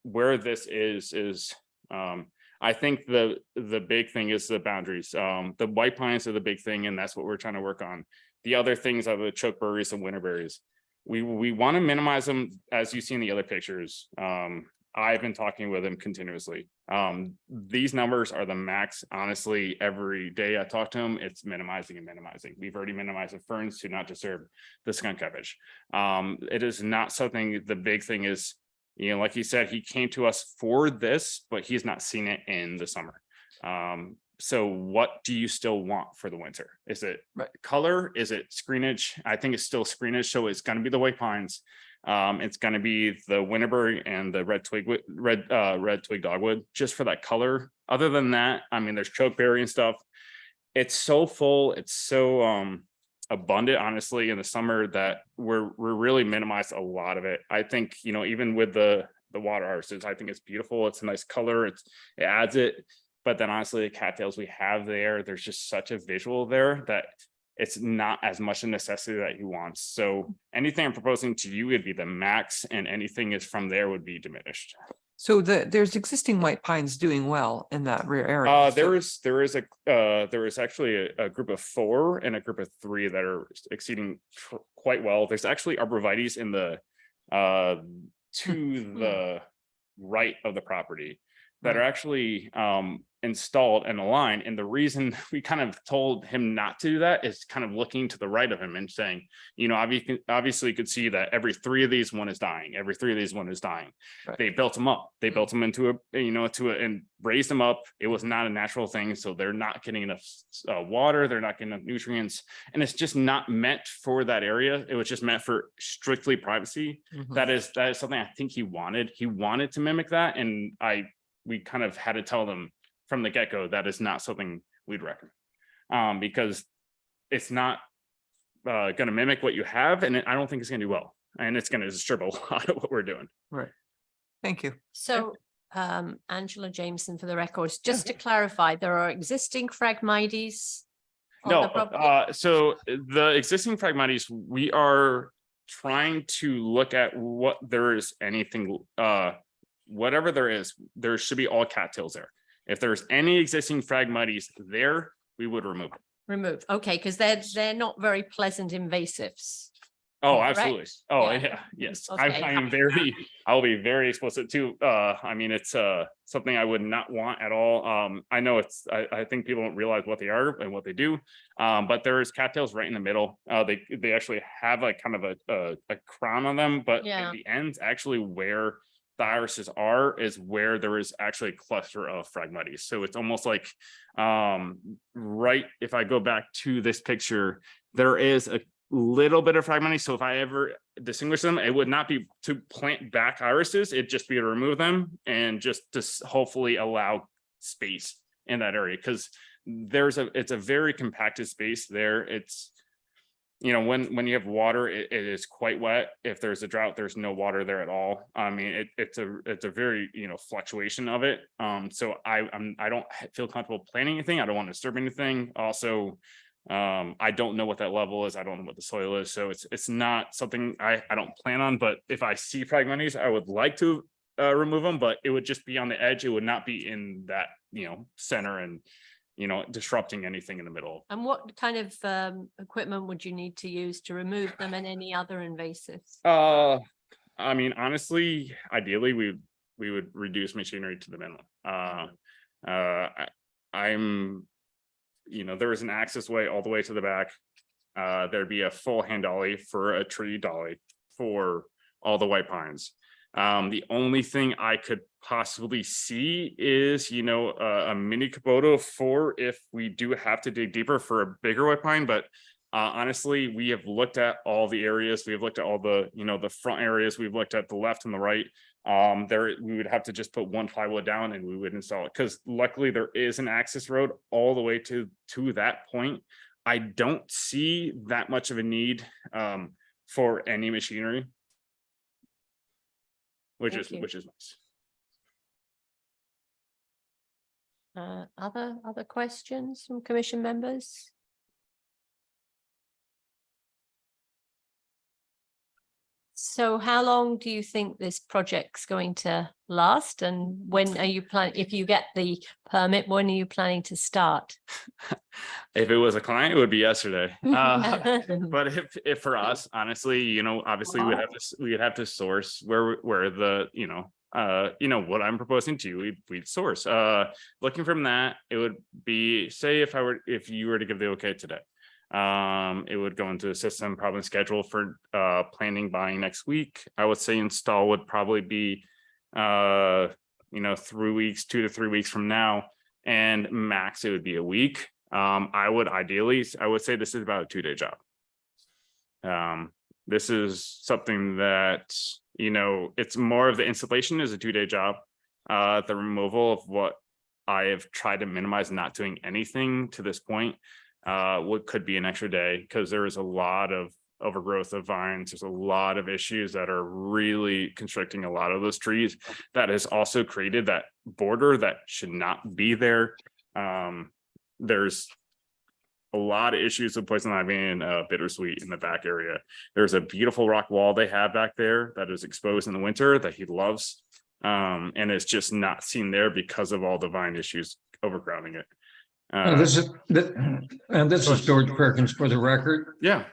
Speaker 8: where this is I think the big thing is the boundaries. The white pines are the big thing, and that's what we're trying to work on. The other things are the chokeberries and winterberries. We want to minimize them, as you see in the other pictures. I've been talking with them continuously. These numbers are the max. Honestly, every day I talk to them, it's minimizing and minimizing. We've already minimized the ferns to not disturb the skunk cabbage. It is not something, the big thing is, like he said, he came to us for this, but he's not seen it in the summer. So what do you still want for the winter? Is it color? Is it screenage? I think it's still screenage. So it's going to be the white pines. It's going to be the winterberry and the red twig dogwood, just for that color. Other than that, I mean, there's chokeberry and stuff. It's so full. It's so abundant, honestly, in the summer that we're really minimized a lot of it. I think, even with the water harvests, I think it's beautiful. It's a nice color. It adds it. But then honestly, the cattails we have there's just such a visual there that it's not as much a necessity that he wants. So anything I'm proposing to you would be the max, and anything is from there would be diminished.
Speaker 5: So there's existing white pines doing well in that rear area.
Speaker 8: There is actually a group of 4 and a group of 3 that are exceeding quite well. There's actually arborvitaes in the to the right of the property that are actually installed and aligned. And the reason we kind of told him not to do that is kind of looking to the right of him and saying, obviously you could see that every 3 of these, one is dying. Every 3 of these, one is dying. Right. They built them up. They built them into and raised them up. It was not a natural thing. So they're not getting enough water. They're not getting enough nutrients. And it's just not meant for that area. It was just meant for strictly privacy. Mm-hmm. That is something I think he wanted. He wanted to mimic that. And we kind of had to tell them from the get-go that is not something we'd recommend, because it's not going to mimic what you have, and I don't think it's going to do well, and it's going to disturb a lot of what we're doing.
Speaker 5: Right. Thank you.
Speaker 2: So Angela Jameson, for the records, just to clarify, there are existing Phragmites on the property?
Speaker 8: No, so the existing Phragmites, we are trying to look at what there is anything, whatever there should be all cattails there. If there's any existing Phragmites there, we would remove it.
Speaker 2: Okay, because they're not very pleasant invasives.
Speaker 8: Oh,
Speaker 2: Correct.
Speaker 8: absolutely. Oh,
Speaker 2: Yeah.
Speaker 8: yeah, yes.
Speaker 2: Okay.
Speaker 8: I am very, I'll be very explicit too. I mean, it's something I would not want at all. I know I think people don't realize what they are and what they do. But there is cattails right in the middle. They actually have like kind of a crown on them, but
Speaker 2: Yeah.
Speaker 8: at the ends, actually where the irises are is where there is actually a cluster of Phragmites. So it's almost like right, if I go back to this picture, there is a little bit of Phragmites. So if I ever distinguish them, it would not be to plant back irises, it'd just be to remove them and just to hopefully allow space in that area, because it's a very compacted space there. It's, you know, when you have water, it is quite wet. If there's a drought, there's no water there at all. I mean, it's a very, you know, fluctuation of it. So I don't feel comfortable planting anything. I don't want to disturb anything. Also, I don't know what that level is. I don't know what the soil is. So it's not something I don't plan on, but if I see Phragmites, I would like to remove them, but it would just be on the edge. It would not be in that, you know, center and, you know, disrupting anything in the middle.
Speaker 2: And what kind of equipment would you need to use to remove them and any other invasives?
Speaker 8: I mean, honestly, ideally, we would reduce machinery to the minimum. I'm, you know, there is an access way all the way to the back. There'd be a full hand dolly for a tree dolly for all the white pines. The only thing I could possibly see is, you know, a mini Kubota for if we do have to dig deeper for a bigger white pine. But honestly, we have looked at all the areas. We have looked at all the, you know, the front areas. We've looked at the left and the right. We would have to just put one plywood down and we would install it, because luckily there is an access road all the way to that point. I don't see that much of a need for any machinery, which
Speaker 2: Thank you.
Speaker 8: is nice.
Speaker 2: Other questions from commission members? So how long do you think this project's going to last, and when are you planning, if you get the permit, when are you planning to start?
Speaker 8: If it was a client, it would be yesterday. But if for us, honestly, you know, obviously we'd have to source where the, you know, what I'm proposing to you, we'd source. Looking from that, it would be, say if you were to give the okay today, it would go into the system, probably scheduled for planning buying next week. I would say install would probably be you know, 3 weeks, 2 to 3 weeks from now, and max it would be a week. I would say this is about a 2-day job. This is something that, you know, it's more of the installation is a 2-day job. The removal of what I have tried to minimize, not doing anything to this point, what could be an extra day, because there is a lot of overgrowth of vines. There's a lot of issues that are really constricting a lot of those trees. That has also created that border that should not be there. There's a lot of issues with poison ivy and bittersweet in the back area. There's a beautiful rock wall they have back there that is exposed in the winter that he loves. And it's just not seen there because of all the vine issues overcrowding it.
Speaker 4: This is George Perkins for the record.
Speaker 8: Yeah.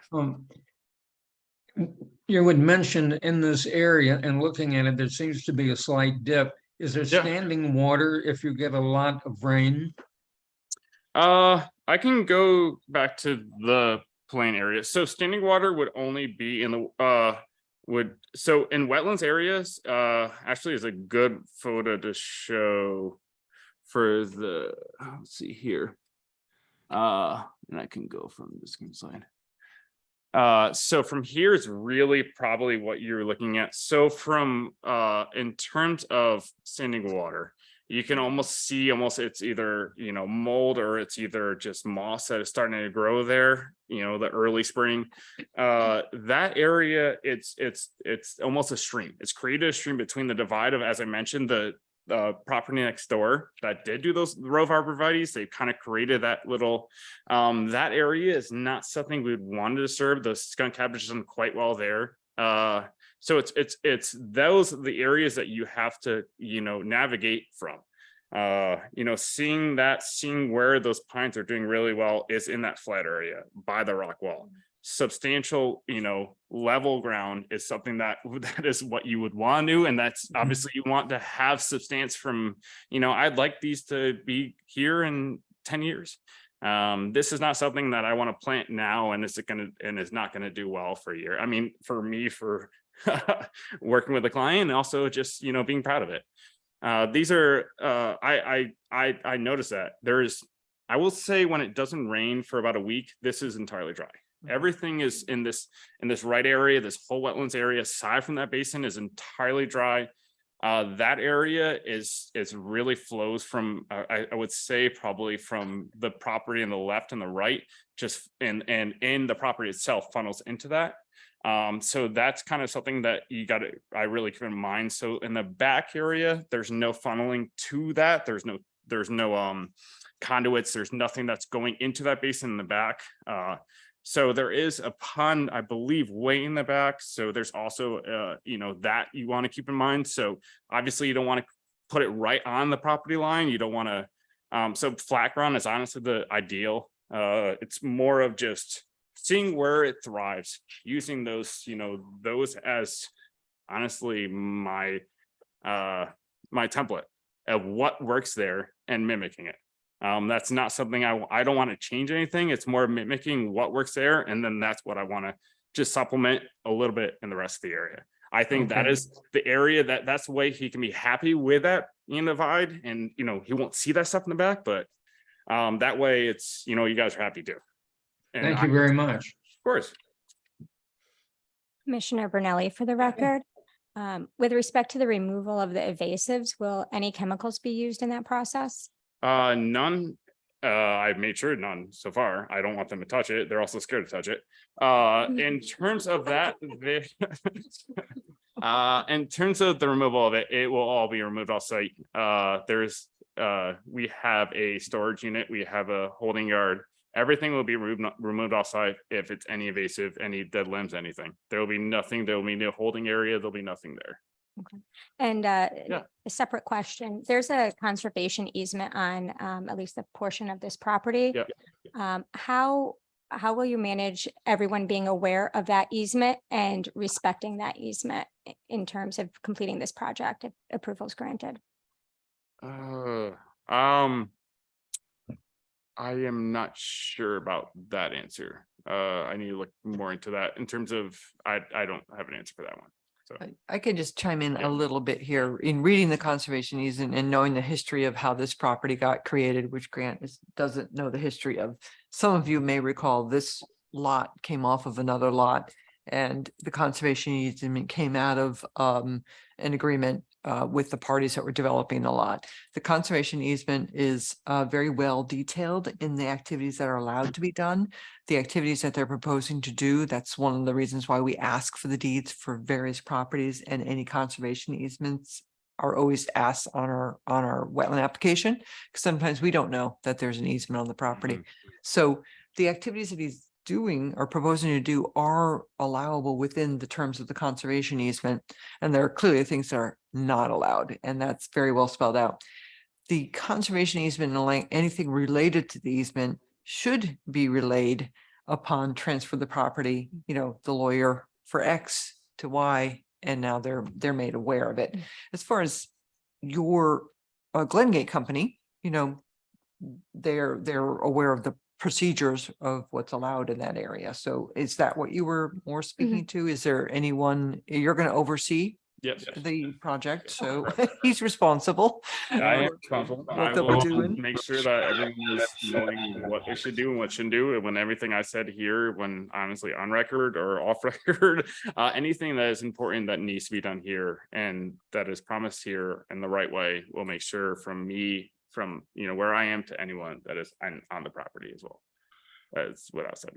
Speaker 4: You would mention in this area and looking at it, there seems to be a slight dip. Is there
Speaker 8: Yeah.
Speaker 4: standing water if you get a lot of rain?
Speaker 8: I can go back to the plain area. So standing water would only be in the so in wetlands areas, actually is a good photo to show for the, let's see here. And I can go from the screen slide. So from here is really probably what you're looking at. So from in terms of standing water, you can almost see it's either, you know, mold or it's either just moss that is starting to grow there, you know, the early spring. That area, it's almost a stream. It's created a stream between the divide of, as I mentioned, the property next door that did do those row of arborvitaes. They kind of created that little that area is not something we would want to disturb. The skunk cabbage is done quite well there. So it's those the areas that you have to, you know, navigate from. You know, seeing where those pines are doing really well is in that flat area by the rock wall. substantial, level ground is something that that is what you would want to do. And that's obviously you want to have substance from, I'd like these to be here in 10 years. This is not something that I want to plant now and it's not going to do well for a year. I mean, for me, for working with the client and also just, being proud of it. These are, I noticed that I will say when it doesn't rain for about a week, this is entirely dry. Everything is in this right area, this whole wetlands area, aside from that basin, is entirely dry. That area is really flows from, I would say probably from the property on the left and the right, just and in the property itself funnels into that. So that's kind of something that I really keep in mind. So in the back area, there's no funneling to that. There's no conduits. There's nothing that's going into that basin in the back. So there is a pond, I believe, way in the back. So there's also, that you want to keep in mind. So obviously you don't want to put it right on the property line. You don't want to, so flat ground is honestly the ideal. It's more of just seeing where it thrives, using those, those as honestly my template of what works there and mimicking it. That's not something I don't want to change anything. It's more mimicking what works there. And then that's what I want to just supplement a little bit in the rest of the area. I think that is the area that's the way he can be happy with that divide. And, he won't see that stuff in the back, but that way it's, you guys are happy too. And
Speaker 4: Thank you very much.
Speaker 8: Of course.
Speaker 3: Commissioner Bernelli, for the record, with respect to the removal of the invasives, will any chemicals be used in that process?
Speaker 8: None. I've made sure none so far. I don't want them to touch it. They're also scared to touch it. In terms of that, in terms of the removal of it, it will all be removed off site. We have a storage unit, we have a holding yard. Everything will be removed off site. If it's any invasive, any dead limbs, anything, there will be nothing. There will be no holding area. There'll be nothing there.
Speaker 3: Okay. And a separate question, there's a conservation easement on at least a portion of this property.
Speaker 8: Yeah.
Speaker 3: How will you manage everyone being aware of that easement and respecting that easement in terms of completing this project if approval is granted?
Speaker 8: I am not sure about that answer. I need to look more into that in terms of, I don't have an answer for that one. So
Speaker 5: I can just chime in
Speaker 8: Yeah.
Speaker 5: a little bit here in reading the conservation easement and knowing the history of how this property got created, which Grant doesn't know the history of. Some of you may recall this lot came off of another lot and the conservation easement came out of an agreement with the parties that were developing the lot. The conservation easement is very well detailed in the activities that are allowed to be done. The activities that they're proposing to do, that's one of the reasons why we ask for the deeds for various properties, and any conservation easements are always asked on our wetland application, because sometimes we don't know that there's an easement on the property. So the activities that he's doing or proposing to do are allowable within the terms of the conservation easement. And there are clearly things that are not allowed, and that's very well spelled out. The conservation easement and anything related to the easement should be relayed upon transfer of the property, the lawyer for X to Y, and now they're made aware of it. As far as your Glengate company, they're aware of the procedures of what's allowed in that area. So is that what you were more speaking to? Is there anyone you're going to oversee?
Speaker 8: Yes.
Speaker 5: The project, so he's responsible.
Speaker 8: I am responsible. I
Speaker 5: What they'll be
Speaker 8: will
Speaker 5: doing.
Speaker 8: make sure that everyone is knowing what they should do and what shouldn't do. And when everything I said here, when honestly on record or off record, anything that is important that needs to be done here and that is promised here in the right way, we'll make sure from me, from where I am to anyone that is on the property as well. That's what I said.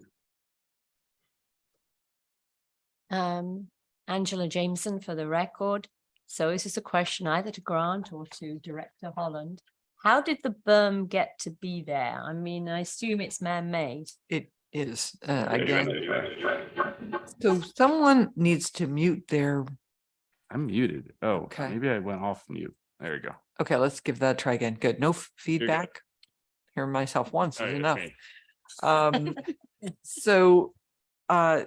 Speaker 2: Angela Jameson, for the record. So is this a question either to Grant or to Director Holland? How did the berm get to be there? I mean, I assume it's man-made.
Speaker 5: It is, again. So someone needs to mute their,
Speaker 8: I'm muted. Oh,
Speaker 5: Okay.
Speaker 8: maybe I went off mute. There you go.
Speaker 5: okay, let's give that a try again. Good. No
Speaker 8: good.
Speaker 5: feedback. Hear myself once
Speaker 8: Oh,
Speaker 5: is
Speaker 8: yeah,
Speaker 5: enough.
Speaker 8: me.
Speaker 5: So as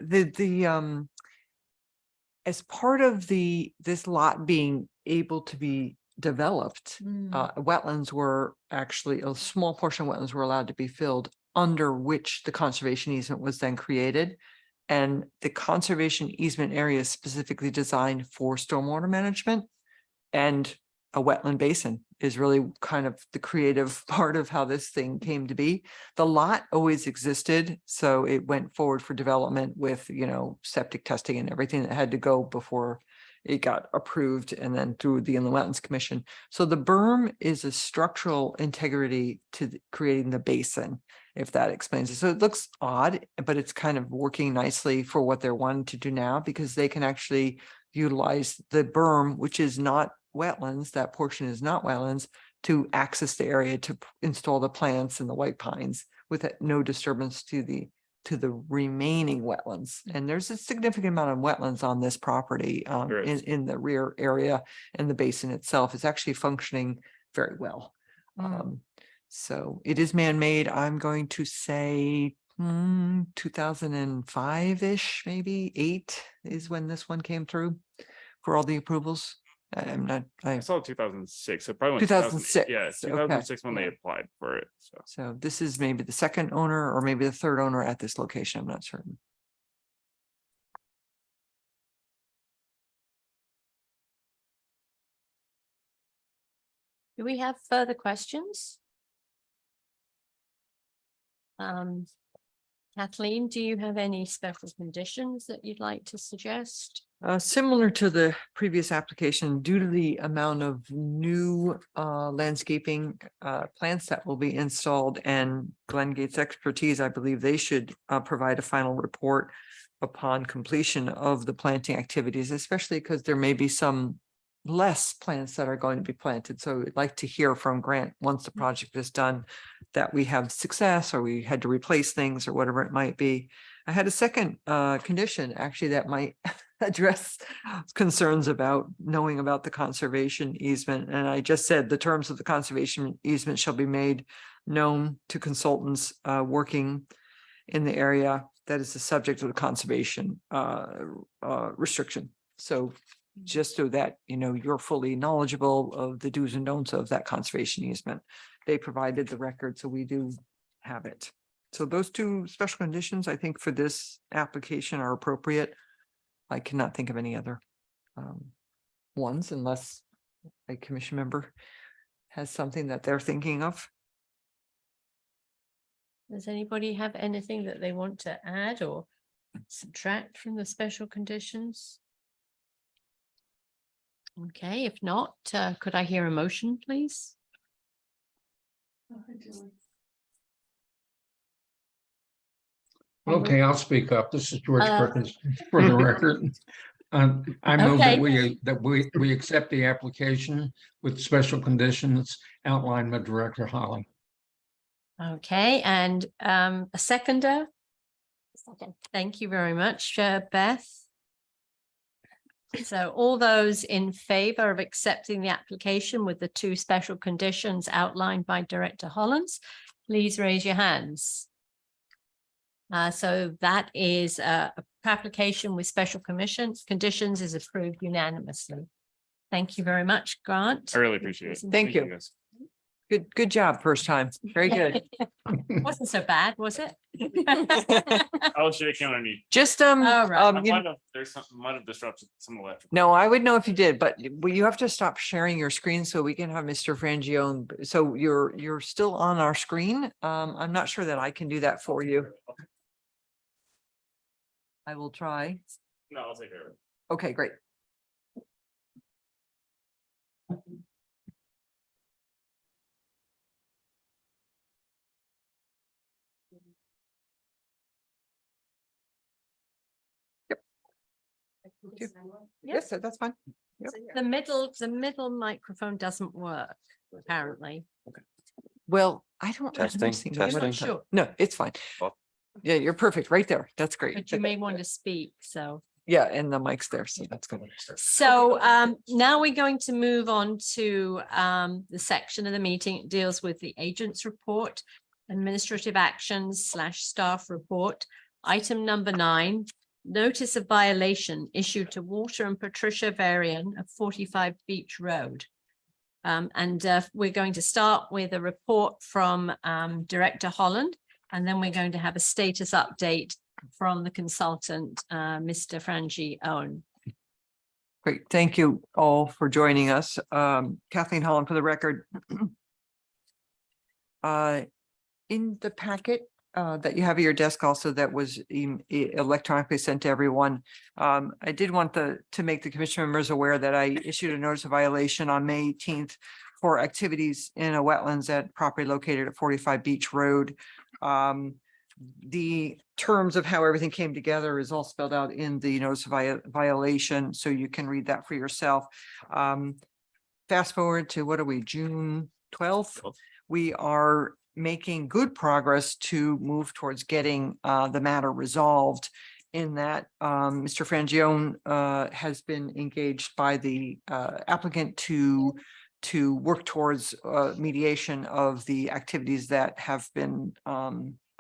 Speaker 5: part of this lot being able to be developed, wetlands were actually, a small portion of wetlands were allowed to be filled, under which the conservation easement was then created. And the conservation easement area is specifically designed for stormwater management, and a wetland basin is really kind of the creative part of how this thing came to be. The lot always existed, so it went forward for development with, septic testing and everything that had to go before it got approved, and then through the Inland Wetlands Commission. So the berm is a structural integrity to creating the basin, if that explains it. So it looks odd, but it's kind of working nicely for what they're wanting to do now, because they can actually utilize the berm, which is not wetlands, that portion is not wetlands, to access the area to install the plants and the white pines with no disturbance to the remaining wetlands. And there's a significant amount of wetlands on this property
Speaker 8: There is.
Speaker 5: in the rear area, and the basin itself is actually functioning very well. So it is man-made. I'm going to say 2005-ish, maybe 8 is when this one came through for all the approvals.
Speaker 8: I saw 2006, so probably when
Speaker 5: 2006,
Speaker 8: Yeah,
Speaker 5: okay.
Speaker 8: 2006 when they applied for it, so.
Speaker 5: So this is maybe the second owner or maybe the third owner at this location. I'm not certain.
Speaker 2: Do we have further questions? Kathleen, do you have any special conditions that you'd like to suggest?
Speaker 5: Similar to the previous application, due to the amount of new landscaping plants that will be installed and Glen Gates' expertise, I believe they should provide a final report upon completion of the planting activities, especially because there may be some less plants that are going to be planted. So I'd like to hear from Grant once the project is done that we have success, or we had to replace things or whatever it might be. I had a second condition actually that might address concerns about knowing about the conservation easement. And I just said the terms of the conservation easement shall be made known to consultants working in the area that is the subject of the conservation restriction. So just so that, you're fully knowledgeable of the do's and don'ts of that conservation easement. They provided the record, so we do have it. So those two special conditions, I think, for this application are appropriate. I cannot think of any other ones unless a commission member has something that they're thinking of.
Speaker 2: Does anybody have anything that they want to add or subtract from the special conditions? Okay, if not, could I hear a motion, please?
Speaker 4: Okay, I'll speak up. This is George Perkins for the record. I move
Speaker 2: Okay.
Speaker 4: that we accept the application with special conditions outlined by Director Holly.
Speaker 2: Okay, and a seconder?
Speaker 3: Second.
Speaker 2: Thank you very much, Beth. So all those in favor of accepting the application with the two special conditions outlined by Director Hollins, please raise your hands. So that is a application with special conditions is approved unanimously. Thank you very much, Grant.
Speaker 8: I really appreciate it.
Speaker 5: Thank you.
Speaker 8: guys.
Speaker 5: Good job, first time. Very good.
Speaker 2: Wasn't so bad, was it?
Speaker 8: I'll shake you underneath.
Speaker 5: Just
Speaker 2: All right.
Speaker 8: There's something might have disrupted some electric.
Speaker 5: no, I would know if you did, but you have to stop sharing your screen so we can have Mr. Frangione. So you're still on our screen. I'm not sure that I can do that for you. I will try.
Speaker 8: No, I'll take care of it.
Speaker 5: Okay, great. Yes, that's fine. Yep.
Speaker 2: The middle microphone doesn't work, apparently.
Speaker 5: Well, I don't. I've never
Speaker 8: Testing,
Speaker 5: seen that.
Speaker 2: You're not
Speaker 8: testing.
Speaker 2: sure,
Speaker 5: No, it's fine.
Speaker 8: Well-
Speaker 5: Yeah, you're perfect right there. That's great.
Speaker 2: but you may want to speak, so.
Speaker 5: Yeah, and the mic's there, so that's good.
Speaker 2: So now we're going to move on to the section of the meeting that deals with the agent's report, administrative actions / staff report. Item number 9, notice of violation issued to Walter and Patricia Varian of 45 Beach Road. We're going to start with a report from Director Holland, and then we're going to have a status update from the consultant, Mr. Frangie Owen.
Speaker 5: Great. Thank you all for joining us. Kathleen Holland for the record. In the packet that you have at your desk also that was electronically sent to everyone. I did want to make the commission members aware that I issued a notice of violation on May 18th for activities in a wetlands at property located at 45 Beach Road. The terms of how everything came together is all spelled out in the notice of violation, so you can read that for yourself. Fast forward to what are we, June 12th? We are making good progress to move towards getting the matter resolved, in that Mr. Frangione has been engaged by the applicant to work towards mediation of the activities that have been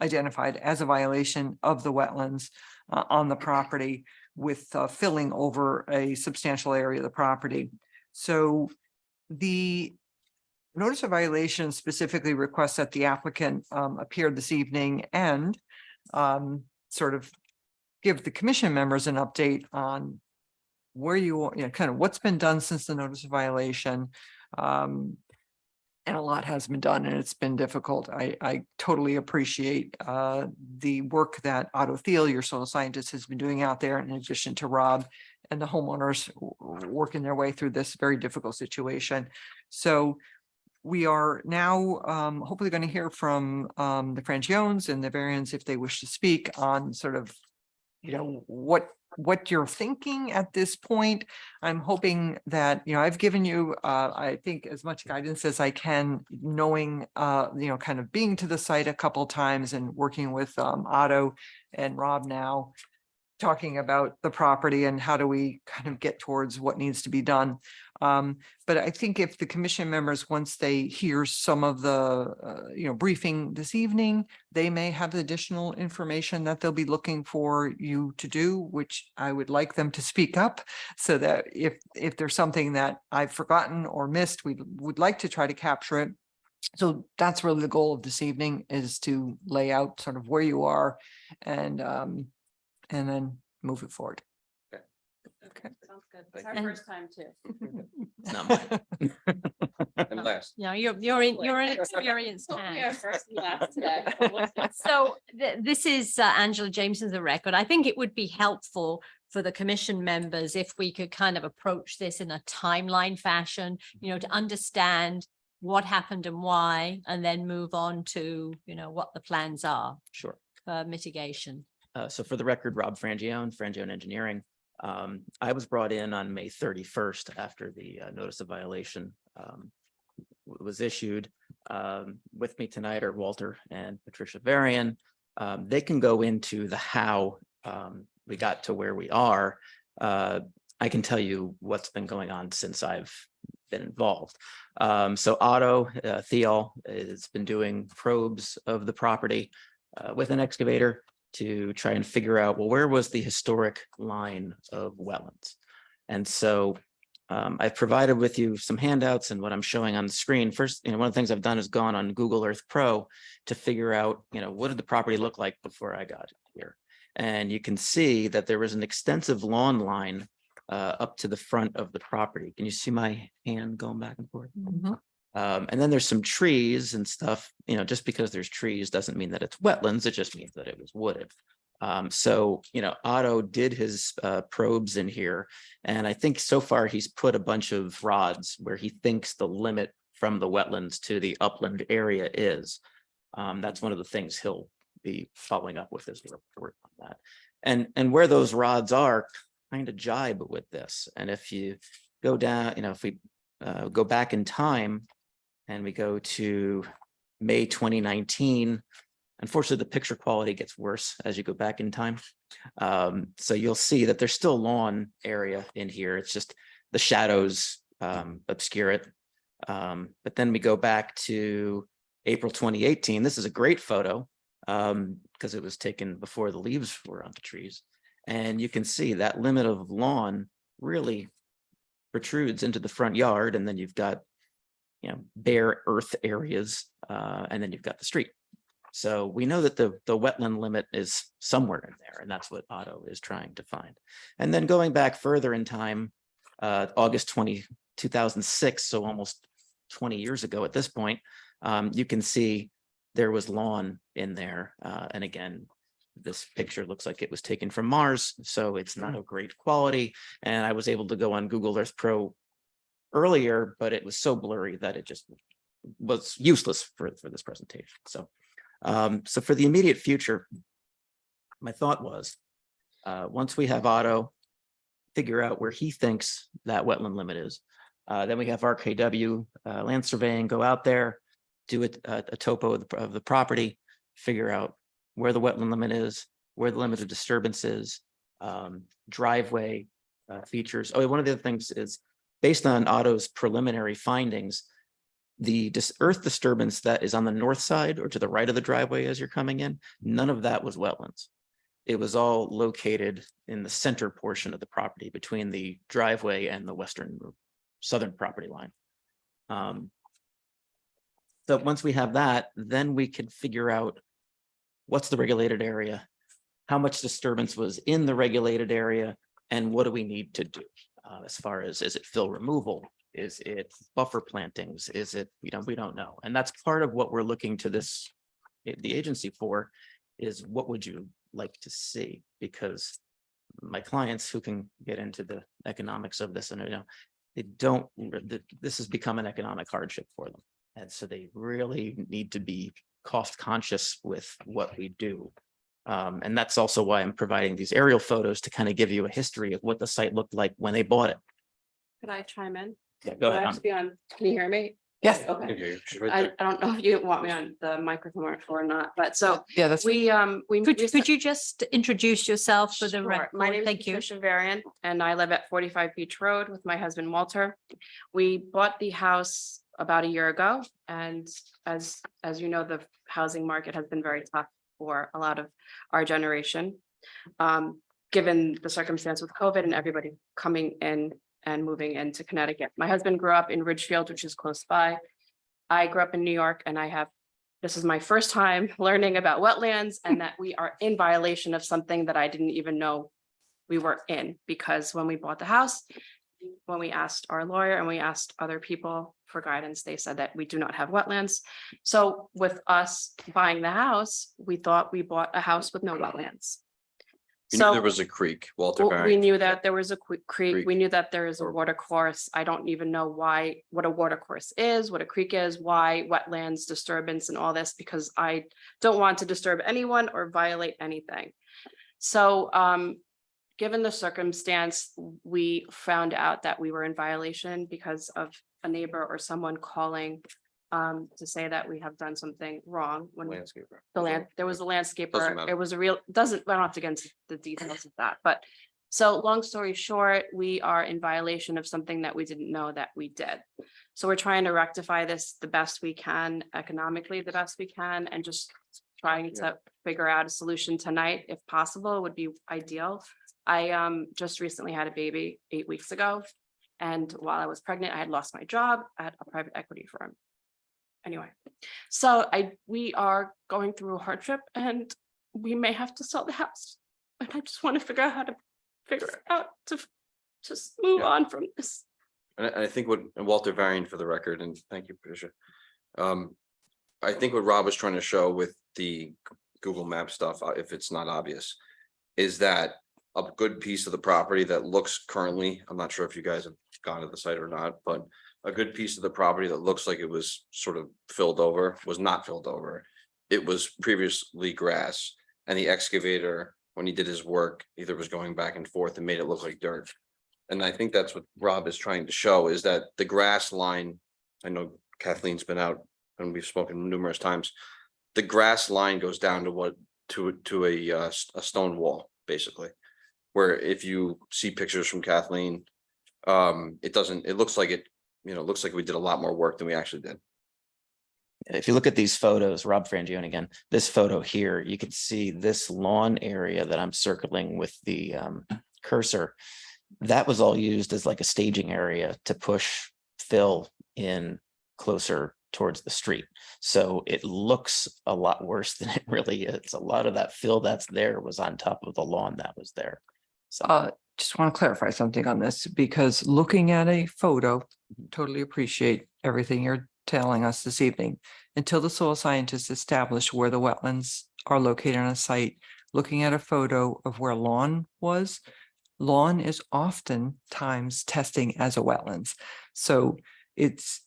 Speaker 5: identified as a violation of the wetlands on the property, with filling over a substantial area of the property. So the notice of violation specifically requests that the applicant appear this evening and sort of give the commission members an update on where you know, kind of what's been done since the notice of violation. And a lot has been done, and it's been difficult. I totally appreciate the work that Otto Thiel, your soil scientist, has been doing out there, in addition to Rob and the homeowners working their way through this very difficult situation. So we are now hopefully going to hear from the Frangiones and the Varians, if they wish to speak on sort of, you know, what you're thinking at this point. I'm hoping that, you know, I've given you, I think, as much guidance as I can, knowing, you know, kind of being to the site a couple times and working with Otto and Rob now, talking about the property and how do we kind of get towards what needs to be done. But I think if the commission members, once they hear some of the, you know, briefing this evening, they may have additional information that they'll be looking for you to do, which I would like them to speak up, so that if there's something that I've forgotten or missed, we would like to try to capture it. So that's really the goal of this evening, is to lay out sort of where you are and then move it forward. Okay.
Speaker 2: Sounds good.
Speaker 5: It's
Speaker 2: our first time too.
Speaker 9: Not mine.
Speaker 4: And last.
Speaker 2: No, you're an experienced hand. So this is Angela Jameson, the record. I think it would be helpful for the commission members if we could kind of approach this in a timeline fashion, you know, to understand what happened and why, and then move on to, you know, what the plans are
Speaker 9: Sure.
Speaker 2: for mitigation.
Speaker 9: So for the record, Rob Frangione Engineering. I was brought in on May 31st after the notice of violation was issued. With me tonight are Walter and Patricia Varian. They can go into the how we got to where we are. I can tell you what's been going on since I've been involved. So Otto Thiel has been doing probes of the property with an excavator to try and figure out, well, where was the historic line of wetlands? And so I've provided with you some handouts and what I'm showing on the screen. First, you know, one of the things I've done is gone on Google Earth Pro to figure out, you know, what did the property look like before I got here? And you can see that there was an extensive lawn line up to the front of the property. Can you see my hand going back and forth? And then there's some trees and stuff, you know, just because there's trees doesn't mean that it's wetlands. It just means that it was wooded. So, you know, Otto did his probes in here, and I think so far he's put a bunch of rods where he thinks the limit from the wetlands to the upland area is. That's one of the things he'll be following up with his report on that. And where those rods are kind of jibe with this. And if you go down, you know, if we go back in time, and we go to May 2019. Unfortunately, the picture quality gets worse as you go back in time. So you'll see that there's still lawn area in here. It's just the shadows obscure it. But then we go back to April 2018. This is a great photo. because it was taken before the leaves were on the trees. And you can see that limit of lawn really protrudes into the front yard, and then you've got, you know, bare earth areas, and then you've got the street. So we know that the wetland limit is somewhere in there, and that's what Otto is trying to find. And then going back further in time, August 2006, so almost 20 years ago at this point, you can see there was lawn in there. And again, this picture looks like it was taken from Mars, so it's not of great quality. And I was able to go on Google Earth Pro earlier, but it was so blurry that it just was useless for this presentation. So, so for the immediate future, my thought was, once we have Otto figure out where he thinks that wetland limit is, then we have RKW land surveying go out there, do a topo of the property, figure out where the wetland limit is, where the limit of disturbance is, driveway features. Oh, one of the other things is, based on Otto's preliminary findings, the earth disturbance that is on the north side or to the right of the driveway as you're coming in, none of that was wetlands. It was all located in the center portion of the property between the driveway and the southern property line. So once we have that, then we can figure out what's the regulated area, how much disturbance was in the regulated area, and what do we need to do as far as, is it fill removal? Is it buffer plantings? Is it, we don't know. And that's part of what we're looking to the agency for, is what would you like to see? Because my clients who can get into the economics of this, and this has become an economic hardship for them. And so they really need to be cost conscious with what we do. And that's also why I'm providing these aerial photos to kind of give you a history of what the site looked like when they bought it.
Speaker 10: Could I chime in?
Speaker 9: Yeah, go
Speaker 10: Do I
Speaker 9: ahead.
Speaker 10: have to be on, can you hear me?
Speaker 9: Yes.
Speaker 10: Okay. I don't know if you want me on the microphone or not, but so
Speaker 5: Yeah, that's.
Speaker 10: we.
Speaker 2: Could you just introduce yourself for the
Speaker 10: Sure.
Speaker 2: record?
Speaker 10: My name is
Speaker 2: Thank you.
Speaker 10: Patricia Varian and I live at 45 Beach Road with my husband Walter. We bought the house about a year ago, and as you know, the housing market has been very tough for a lot of our generation. Given the circumstance with COVID and everybody coming in and moving into Connecticut. My husband grew up in Ridgefield, which is close by. I grew up in New York, and this is my first time learning about wetlands and that we are in violation of something that I didn't even know we were in, because when we bought the house, when we asked our lawyer and we asked other people for guidance, they said that we do not have wetlands. So with us buying the house, we thought we bought a house with no wetlands.
Speaker 11: You knew there was a creek, Walter.
Speaker 10: We
Speaker 11: Barry.
Speaker 10: knew that there was a creek.
Speaker 11: Creek.
Speaker 10: We knew that there is a
Speaker 11: Or-
Speaker 10: water course. I don't even know what a water course is, what a creek is, why wetlands disturbance and all this, because I don't want to disturb anyone or violate anything. So, given the circumstance, we found out that we were in violation because of a neighbor or someone calling to say that we have done something wrong when
Speaker 11: Landscaper.
Speaker 10: there was a
Speaker 11: Doesn't
Speaker 10: landscaper.
Speaker 11: matter.
Speaker 10: It was a real, I don't have to get into the details of that, but so long story short, we are in violation of something that we didn't know that we did. So we're trying to rectify this the best we can, economically, the best we can, and just trying to figure out a solution tonight, if possible, would be ideal. I just recently had a baby 8 weeks ago. And while I was pregnant, I had lost my job at a private equity firm. Anyway, so we are going through a hardship and we may have to sell the house. And I just want to figure out how to just move on from this.
Speaker 11: And I think and Walter Varian for the record, and thank you, Patricia. I think what Rob was trying to show with the Google Map stuff, if it's not obvious, is that a good piece of the property that looks currently, I'm not sure if you guys have gone to the site or not, but a good piece of the property that looks like it was sort of filled over, was not filled over. It was previously grass, and the excavator, when he did his work, either was going back and forth and made it look like dirt. And I think that's what Rob is trying to show, is that the grass line, I know Kathleen's been out and we've spoken numerous times. The grass line goes down to a stone wall, basically. Where if you see pictures from Kathleen, it looks like we did a lot more work than we actually did.
Speaker 9: if you look at these photos, Rob Frangione again, this photo here, you can see this lawn area that I'm circling with the cursor. That was all used as like a staging area to push fill in closer towards the street. So it looks a lot worse than it really is. A lot of that fill that's there was on top of the lawn that was there. So
Speaker 5: Just want to clarify something on this, because looking at a photo, totally appreciate everything you're telling us this evening. Until the soil scientists establish where the wetlands are located on a site, looking at a photo of where lawn was, lawn is oftentimes testing as a wetlands. So it's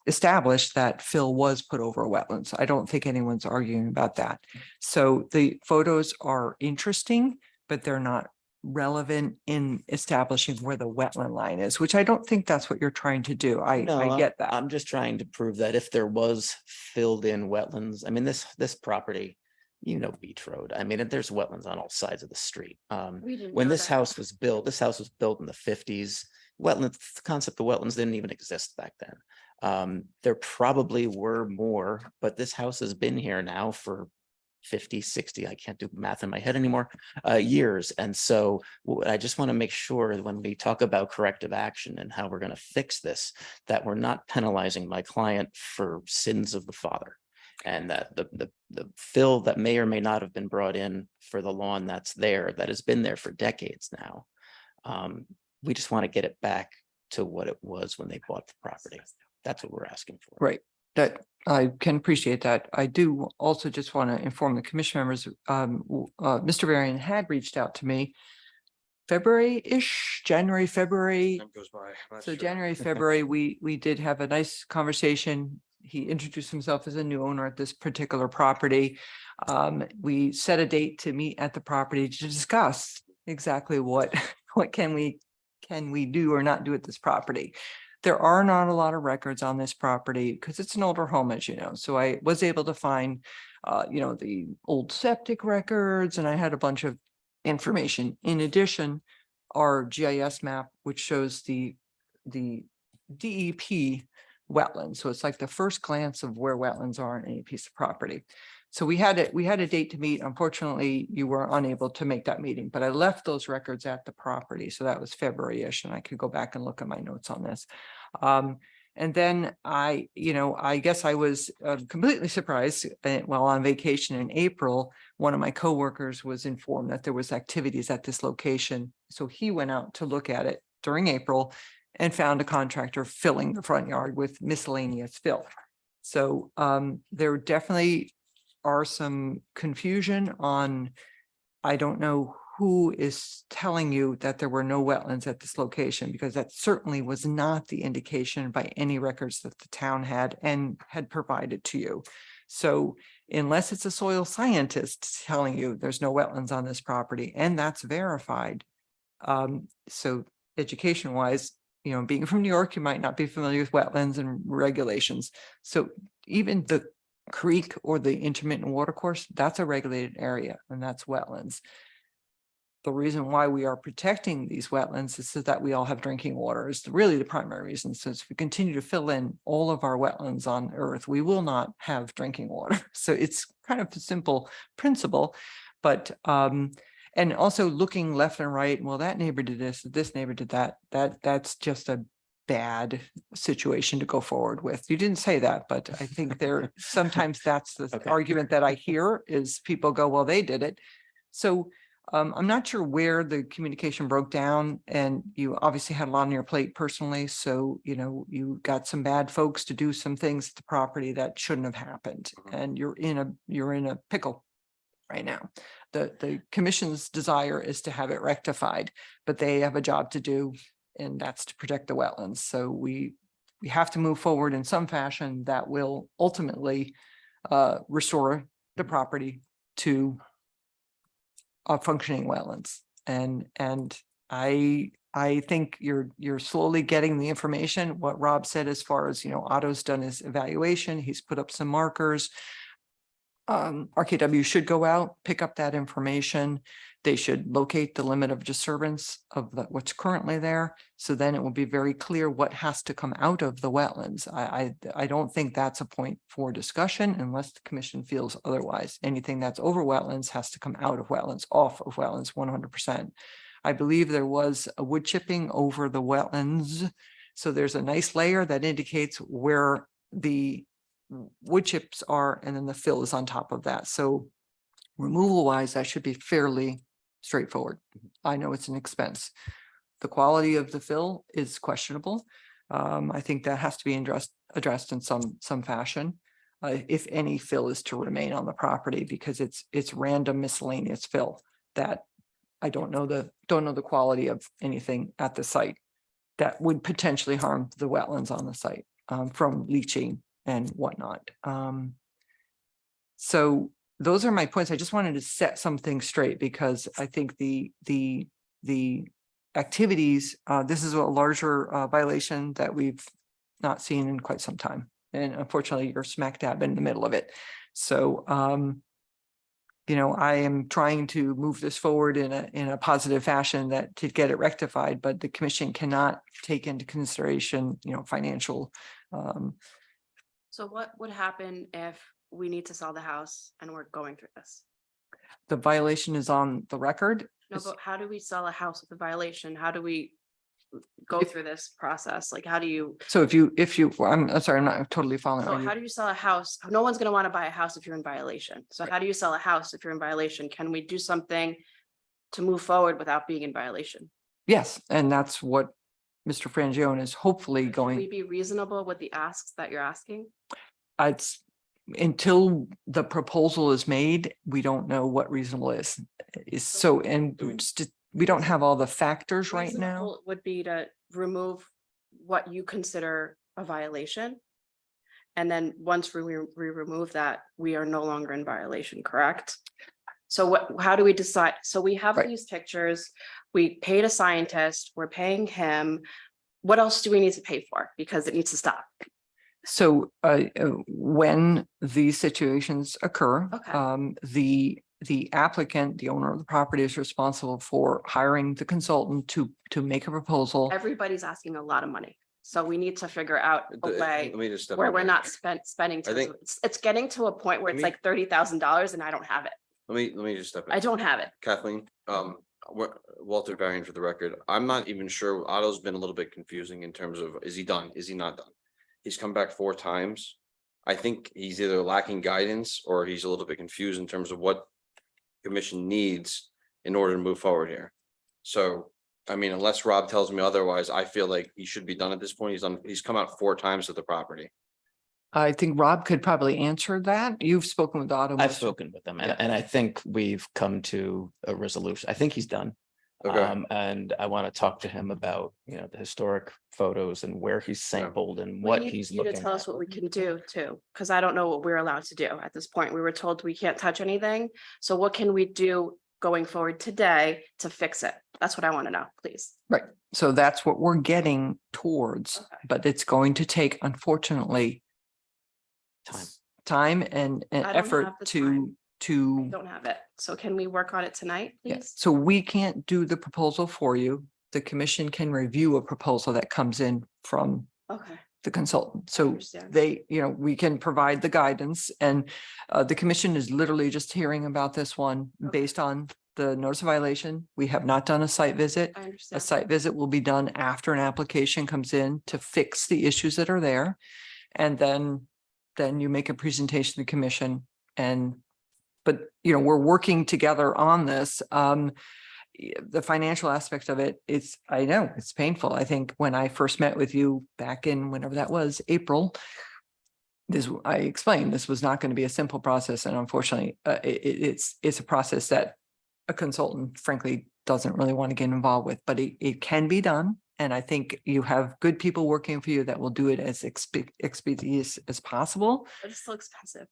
Speaker 5: established that fill was put over wetlands. I don't think anyone's arguing about that. So the photos are interesting, but they're not relevant in establishing where the wetland line is, which I don't think that's what you're trying to do. I get that.
Speaker 9: I'm just trying to prove that if there was filled in wetlands, I mean, this property, you know, Beach Road, I mean, there's wetlands on all sides of the street.
Speaker 10: We didn't
Speaker 9: When
Speaker 10: know
Speaker 9: this
Speaker 10: that.
Speaker 9: house was built, in the 50s. Wetlands, the concept of wetlands didn't even exist back then. There probably were more, but this house has been here now for 50, 60, I can't do math in my head anymore, years. And so I just want to make sure that when we talk about corrective action and how we're going to fix this, that we're not penalizing my client for sins of the father. And that the fill that may or may not have been brought in for the lawn that's there, that has been there for decades now. We just want to get it back to what it was when they bought the property. That's what we're asking for.
Speaker 5: Right. That I can appreciate that. I do also just want to inform the commission members, Mr. Varian had reached out to me February-ish, January, February.
Speaker 11: Time goes by. I'm not
Speaker 5: So
Speaker 11: sure.
Speaker 5: January, February, we did have a nice conversation. He introduced himself as a new owner at this particular property. We set a date to meet at the property to discuss exactly what can we do or not do at this property. There are not a lot of records on this property because it's an older home, as you know. So I was able to find, the old septic records, and I had a bunch of information. In addition, our GIS map, which shows the DEP wetlands. So it's like the first glance of where wetlands are on any piece of property. So we had a date to meet. Unfortunately, you were unable to make that meeting, but I left those records at the property. So that was February-ish, and I could go back and look at my notes on this. And then I guess I was completely surprised while on vacation in April. One of my coworkers was informed that there was activities at this location. So he went out to look at it during April and found a contractor filling the front yard with miscellaneous fill. So there definitely are some confusion on, I don't know who is telling you that there were no wetlands at this location, because that certainly was not the indication by any records that the town had and had provided to you. So unless it's a soil scientist telling you there's no wetlands on this property, and that's verified. So education wise, being from New York, you might not be familiar with wetlands and regulations. So even the creek or the intermittent water course, that's a regulated area, and that's wetlands. The reason why we are protecting these wetlands is so that we all have drinking water is really the primary reason. So if we continue to fill in all of our wetlands on Earth, we will not have drinking water. So it's kind of a simple principle, but and also looking left and right, well, that neighbor did this neighbor did that. That's just a bad situation to go forward with. You didn't say that, but I think sometimes that's the
Speaker 9: Okay.
Speaker 5: argument that I hear is people go, well, they did it. So I'm not sure where the communication broke down, and you obviously had a lot on your plate personally. So, you got some bad folks to do some things at the property that shouldn't have happened, and you're in a pickle right now. The commission's desire is to have it rectified, but they have a job to do, and that's to protect the wetlands. So we have to move forward in some fashion that will ultimately restore the property to functioning wetlands. And I think you're slowly getting the information. What Rob said, as far as, Otto's done his evaluation, he's put up some markers. RKW should go out, pick up that information, They should locate the limit of disturbance of what's currently there. So then it will be very clear what has to come out of the wetlands. I don't think that's a point for discussion unless the commission feels otherwise. Anything that's over wetlands has to come out of wetlands, off of wetlands 100%. I believe there was a wood chipping over the wetlands. So there's a nice layer that indicates where the wood chips are, and then the fill is on top of that. So removal wise, that should be fairly straightforward. I know it's an expense. The quality of the fill is questionable. I think that has to be addressed in some fashion. If any fill is to remain on the property, because it's random miscellaneous fill that I don't know the quality of anything at the site that would potentially harm the wetlands on the site from leaching and whatnot. So those are my points. I just wanted to set something straight because I think the activities, this is a larger violation that we've not seen in quite some time. And unfortunately, you're smack dab in the middle of it. So, you know, I am trying to move this forward in a positive fashion to get it rectified, but the commission cannot take into consideration, you know, financial.
Speaker 10: So what would happen if we need to sell the house and we're going through this?
Speaker 5: The violation is on the record.
Speaker 10: No, but how do we sell a house with a violation? How do we go through this process? Like, how do you,
Speaker 5: So if you, well, I'm sorry, I'm not totally following.
Speaker 10: so
Speaker 5: Are you-
Speaker 10: how do you sell a house? No one's gonna want to buy a house if you're in violation. So how do you sell a house if you're in violation? Can we do something to move forward without being in violation?
Speaker 5: Yes, and that's what Mr. Frangione is hopefully
Speaker 10: Should we
Speaker 5: going.
Speaker 10: be reasonable with the asks that you're asking?
Speaker 5: It's until the proposal is made, we don't know what reasonable is. So, and we don't have all the factors right now.
Speaker 10: Reasonable would be to remove what you consider a violation. And then once we remove that, we are no longer in violation, correct? So how do we decide? So we have
Speaker 5: Right.
Speaker 10: these pictures, we paid a scientist, we're paying him. What else do we need to pay for? Because it needs to stop.
Speaker 5: So when these situations occur,
Speaker 10: Okay.
Speaker 5: the applicant, the owner of the property is responsible for hiring the consultant to make a proposal.
Speaker 10: Everybody's asking a lot of money. So we need to figure out a way
Speaker 11: Let me just step
Speaker 10: where
Speaker 11: in
Speaker 10: we're
Speaker 11: there.
Speaker 10: not spending.
Speaker 11: I think-
Speaker 10: It's getting to a point where
Speaker 11: Let
Speaker 10: it's
Speaker 11: me-
Speaker 10: like $30,000 and I don't have it.
Speaker 11: Let me just step in.
Speaker 10: I don't have it.
Speaker 11: Kathleen, Walter Varian for the record. I'm not even sure. Otto's been a little bit confusing in terms of, is he done? Is he not done? He's come back 4 times. I think he's either lacking guidance or he's a little bit confused in terms of what commission needs in order to move forward here. So, I mean, unless Rob tells me otherwise, I feel like he should be done at this point. He's come out 4 times to the property.
Speaker 5: I think Rob could probably answer that. You've spoken with Otto.
Speaker 9: I've
Speaker 5: most-
Speaker 9: spoken with them
Speaker 5: Yeah.
Speaker 9: and I think we've come to a resolution. I think he's done.
Speaker 11: Okay.
Speaker 9: And I want to talk to him about, you know, the historic photos and where he's sampled and what
Speaker 10: We need
Speaker 9: he's
Speaker 10: you to
Speaker 9: looking
Speaker 10: tell us
Speaker 9: at.
Speaker 10: what we can do too, because I don't know what we're allowed to do at this point. We were told we can't touch anything. So what can we do going forward today to fix it? That's what I want to know, please.
Speaker 5: Right. So that's what we're getting towards,
Speaker 10: Okay.
Speaker 5: but it's going to take, unfortunately,
Speaker 9: Time.
Speaker 5: time and
Speaker 10: I don't
Speaker 5: effort
Speaker 10: have the
Speaker 5: to
Speaker 10: time.
Speaker 5: to.
Speaker 10: Don't have it. So can we work on it tonight,
Speaker 5: Yeah,
Speaker 10: please?
Speaker 5: so we can't do the proposal for you. The commission can review a proposal that comes in from
Speaker 10: Okay,
Speaker 5: the consultant.
Speaker 10: I
Speaker 5: So
Speaker 10: understand.
Speaker 5: they, you know, we can provide the guidance and the commission is literally just hearing about this one based on the notice of violation. We have not done a site visit.
Speaker 10: I
Speaker 5: A
Speaker 10: understand.
Speaker 5: site visit will be done after an application comes in to fix the issues that are there. And then you make a presentation to the commission but you know, we're working together on this. The financial aspect of it, I know it's painful. I think when I first met with you back in whenever that was, April, I explained this was not going to be a simple process. And unfortunately, it's a process that a consultant frankly doesn't really want to get involved with, but it can be done. And I think you have good people working for you that will do it as expeditious as possible.
Speaker 10: But it's still expensive.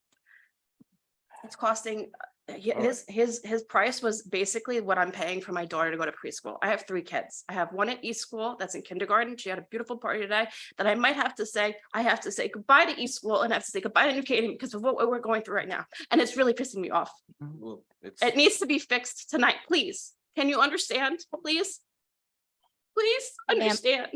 Speaker 10: It's costing, his price was basically what I'm paying for my daughter to go to preschool. I have 3 kids. I have one at East School that's in kindergarten. She had a beautiful party today that I might have to say, I have to say goodbye to East School and I have to say goodbye to New Canaan because of what we're going through right now. And it's really pissing me off.
Speaker 11: Well, it's,
Speaker 10: It needs to be fixed tonight, please. Can you understand, please? Please
Speaker 3: Ma'am.
Speaker 10: understand.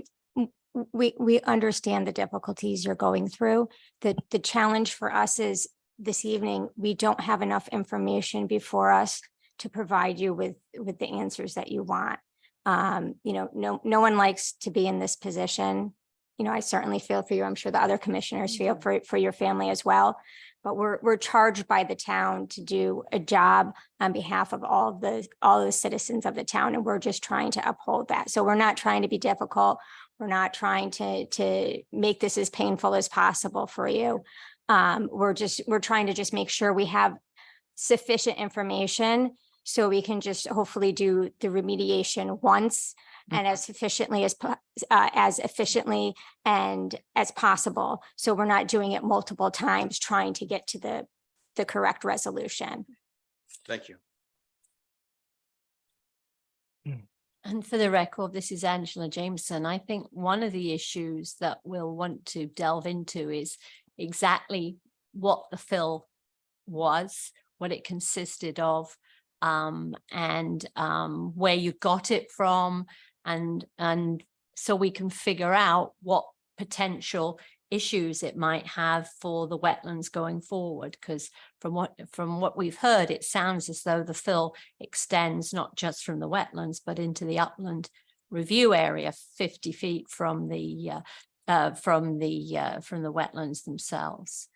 Speaker 3: We understand the difficulties you're going through. The challenge for us is this evening, we don't have enough information before us to provide you with the answers that you want. You know, no one likes to be in this position. You know, I certainly feel for you. I'm sure the other commissioners feel for your family as well. But we're charged by the town to do a job on behalf of all the citizens of the town, and we're just trying to uphold that. So we're not trying to be difficult. We're not trying to make this as painful as possible for you. We're trying to just make sure we have sufficient information so we can just hopefully do the remediation once and as efficiently and as possible. So we're not doing it multiple times, trying to get to the correct resolution.
Speaker 11: thank you.
Speaker 2: And for the record, this is Angela Jameson. I think one of the issues that we'll want to delve into is exactly what the fill was, what it consisted of, and where you got it from, and so we can figure out what potential issues it might have for the wetlands going forward. Because from what we've heard, it sounds as though the fill extends not just from the wetlands but into the upland review area 50 feet from the wetlands themselves.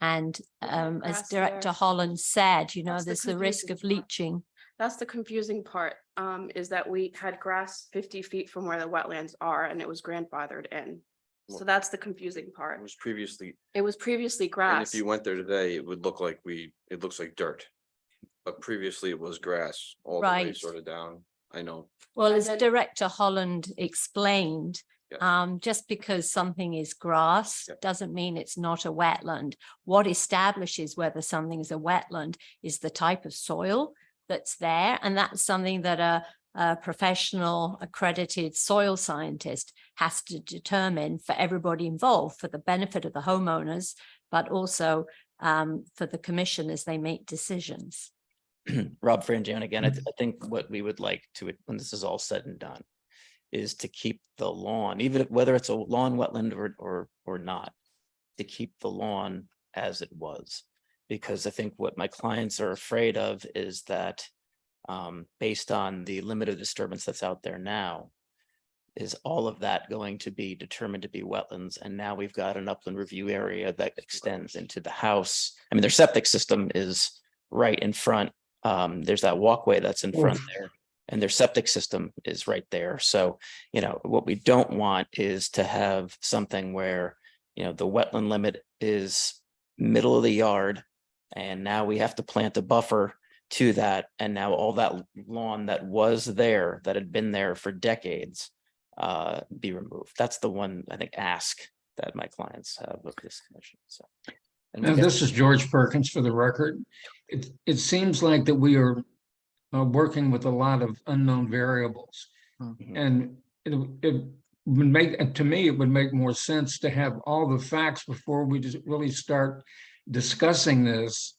Speaker 2: And as
Speaker 10: grass
Speaker 2: Director
Speaker 10: there.
Speaker 2: Holland said, you know,
Speaker 10: That's the
Speaker 2: there's the risk of
Speaker 10: confusing part.
Speaker 2: leaching.
Speaker 10: That's the confusing part, is that we had grass 50 feet from where the wetlands are and it was grandfathered in. So
Speaker 11: Well,
Speaker 10: that's the confusing part.
Speaker 11: It was previously,
Speaker 10: It was previously
Speaker 11: and
Speaker 10: grass.
Speaker 11: if you went there today, it would look like it looks like dirt. But previously it was grass all the way
Speaker 2: Right.
Speaker 11: sort of down. I know.
Speaker 2: Well,
Speaker 10: And
Speaker 2: as
Speaker 10: then-
Speaker 2: Director Holland explained,
Speaker 11: Yes.
Speaker 2: just because something is grass
Speaker 11: Yep.
Speaker 2: doesn't mean it's not a wetland. What establishes whether something is a wetland is the type of soil that's there. And that's something that a professional accredited soil scientist has to determine for everybody involved, for the benefit of the homeowners, but also for the commission as they make decisions.
Speaker 9: Rob Frangione again, I think what we would like to, when this is all said and done, is to keep the lawn, whether it's a lawn wetland or not, to keep the lawn as it was. Because I think what my clients are afraid of is that based on the limited disturbance that's out there now, is all of that going to be determined to be wetlands? And now we've got an upland review area that extends into the house. I mean, their septic system is right in front. There's that walkway that's in front there, and their septic system is right there. So, you know, what we don't want is to have something where, you know, the wetland limit is middle of the yard, and now we have to plant a buffer to that. And now all that lawn that was there, that had been there for decades, be removed. That's the one, I think, ask that my clients have of this commission. So.
Speaker 4: Now, this is George Perkins for the record. It seems like that we are working with a lot of unknown variables.
Speaker 9: Mhm.
Speaker 4: And it would make, to me, it would make more sense to have all the facts before we just really start discussing this.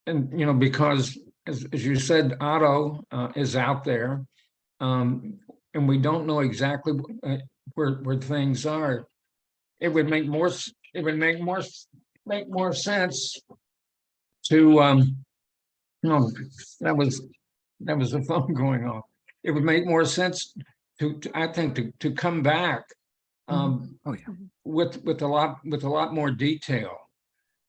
Speaker 4: And, you know, because as you said, Otto is out there. And we don't know exactly where things are. It would make more sense to no, that was a phone going off. It would make more sense I think to come back
Speaker 5: Oh, yeah.
Speaker 4: with a lot more detail.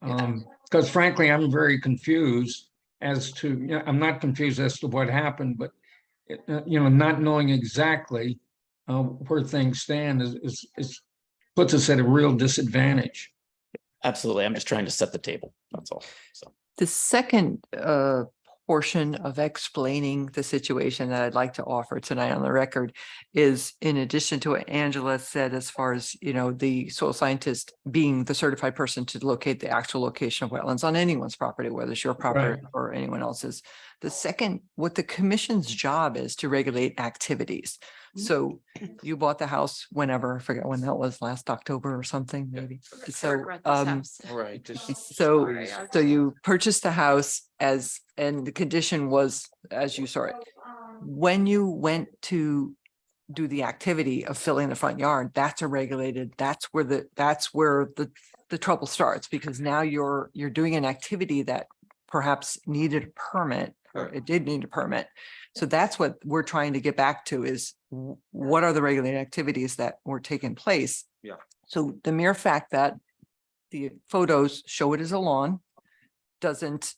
Speaker 4: Because frankly, I'm very confused as to, you know, I'm not confused as to what happened, but you know, not knowing exactly where things stand is puts us at a real disadvantage.
Speaker 9: Absolutely. I'm just trying to set the table. That's all. So.
Speaker 5: The second portion of explaining the situation that I'd like to offer tonight on the record is, in addition to what Angela said, as far as, you know, the soil scientist being the certified person to locate the actual location of wetlands on anyone's property, whether it's your property or anyone else's. The second, what the commission's job is to regulate activities. So you bought the house whenever, I forget when that was, last October or something, maybe. So,
Speaker 10: Regret this house.
Speaker 11: Right.
Speaker 5: so,
Speaker 10: Sorry, I
Speaker 5: so you purchased the house as, and the condition was as you saw it. When you went to do the activity of filling the front yard, that's a regulated, that's where the trouble starts, because now you're doing an activity that perhaps needed a permit, or it did need a permit. So that's what we're trying to get back to, is what are the regulated activities that were taking place?
Speaker 11: Yeah.
Speaker 5: So the mere fact that the photos show it as a lawn doesn't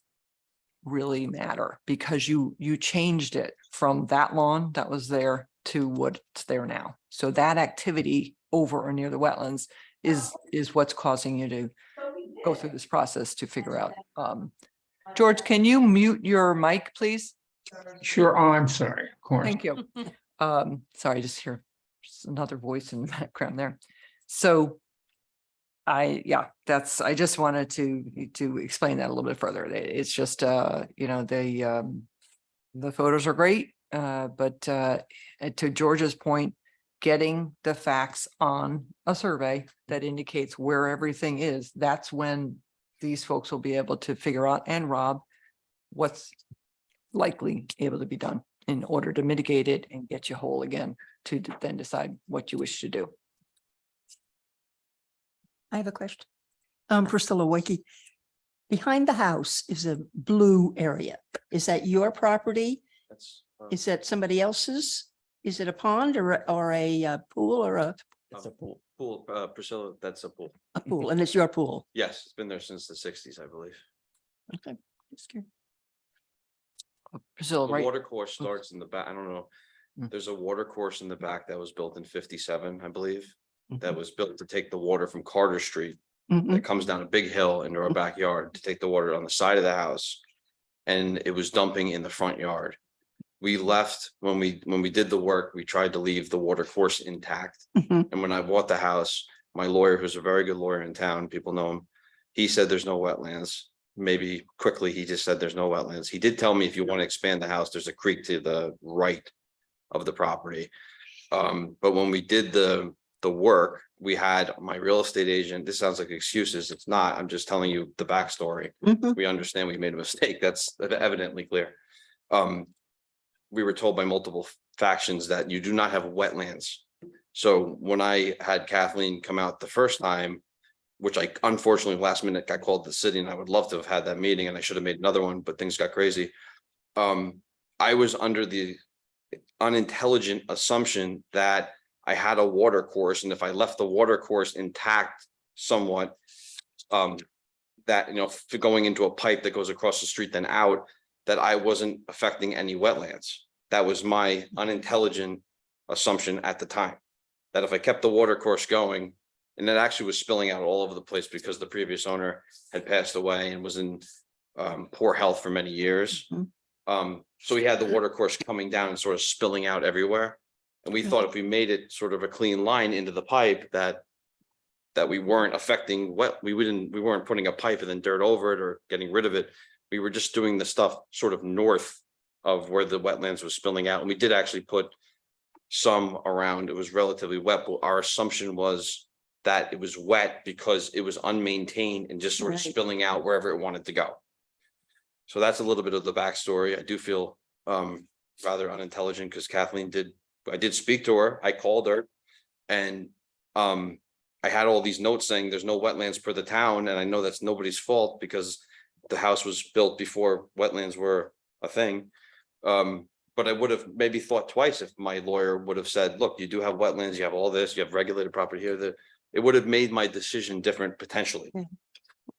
Speaker 5: really matter, because you changed it from that lawn that was there to what's there now. So that activity over or near the wetlands is what's causing you to go through this process to figure out. George, can you mute your mic, please?
Speaker 4: Sure. Oh, I'm sorry, of course.
Speaker 5: Thank you. Sorry, just hear another voice in the background there. So I just wanted to explain that a little bit further. It's just, you know, the photos are great, but to George's point, getting the facts on a survey that indicates where everything is, that's when these folks will be able to figure out, and Rob, what's likely able to be done in order to mitigate it and get you whole again, to then decide what you wish to do.
Speaker 1: I have a question. Priscilla Wakey. Behind the house is a blue area. Is that your property?
Speaker 11: That's,
Speaker 1: Is that somebody else's? Is it a pond or a pool or a
Speaker 11: pool, Priscilla, that's a pool.
Speaker 1: pool? And it's your pool?
Speaker 11: Yes, it's been there since the sixties, I believe.
Speaker 1: Okay. Just curious.
Speaker 5: Priscilla,
Speaker 11: The
Speaker 5: right?
Speaker 11: water course starts in the back. I don't know.
Speaker 5: Mm.
Speaker 11: There's a water course in the back that was built in 57, I believe. That
Speaker 1: Mhm.
Speaker 11: was built to take the water from Carter Street.
Speaker 1: Mhm.
Speaker 11: It comes down a big hill into our backyard to take the water on the side of the house. And it was dumping in the front yard. We left when we did the work, we tried to leave the water course intact.
Speaker 1: Mhm.
Speaker 11: And when I bought the house, my lawyer, who's a very good lawyer in town, people know him, he said there's no wetlands. Maybe quickly, he just said there's no wetlands. He did tell me if you want to expand the house, there's a creek to the right of the property. But when we did the work, we had my real estate agent, this sounds like excuses, it's not, I'm just telling you the backstory.
Speaker 1: Mhm.
Speaker 11: We understand we made a mistake, that's evidently clear. We were told by multiple factions that you do not have wetlands. So when I had Kathleen come out the first time, which I unfortunately last minute got called to the city, and I would love to have had that meeting, and I should have made another one, but things got crazy. I was under the unintelligent assumption that I had a water course, and if I left the water course intact somewhat, that, you know, going into a pipe that goes across the street then out, that I wasn't affecting any wetlands. That was my unintelligent assumption at the time. That if I kept the water course going, and it actually was spilling out all over the place because the previous owner had passed away and was in poor health for many years.
Speaker 1: Mhm.
Speaker 11: So we had the water course coming down and sort of spilling out everywhere. And we thought if we made it sort of a clean line into the pipe, that we weren't affecting we weren't putting a pipe and then dirt over it or getting rid of it. We were just doing the stuff sort of north of where the wetlands was spilling out. And we did actually put some around. It was relatively wet, but our assumption was that it was wet because it was unmaintained and just sort of
Speaker 1: Right.
Speaker 11: spilling out wherever it wanted to go. So that's a little bit of the backstory. I do feel rather unintelligent because Kathleen I did speak to her. I called her and I had all these notes saying there's no wetlands per the town. And I know that's nobody's fault because the house was built before wetlands were a thing. But I would have maybe thought twice if my lawyer would have said, look, you do have wetlands, you have all this, you have regulated property here, that it would have made my decision different potentially.
Speaker 1: Yeah.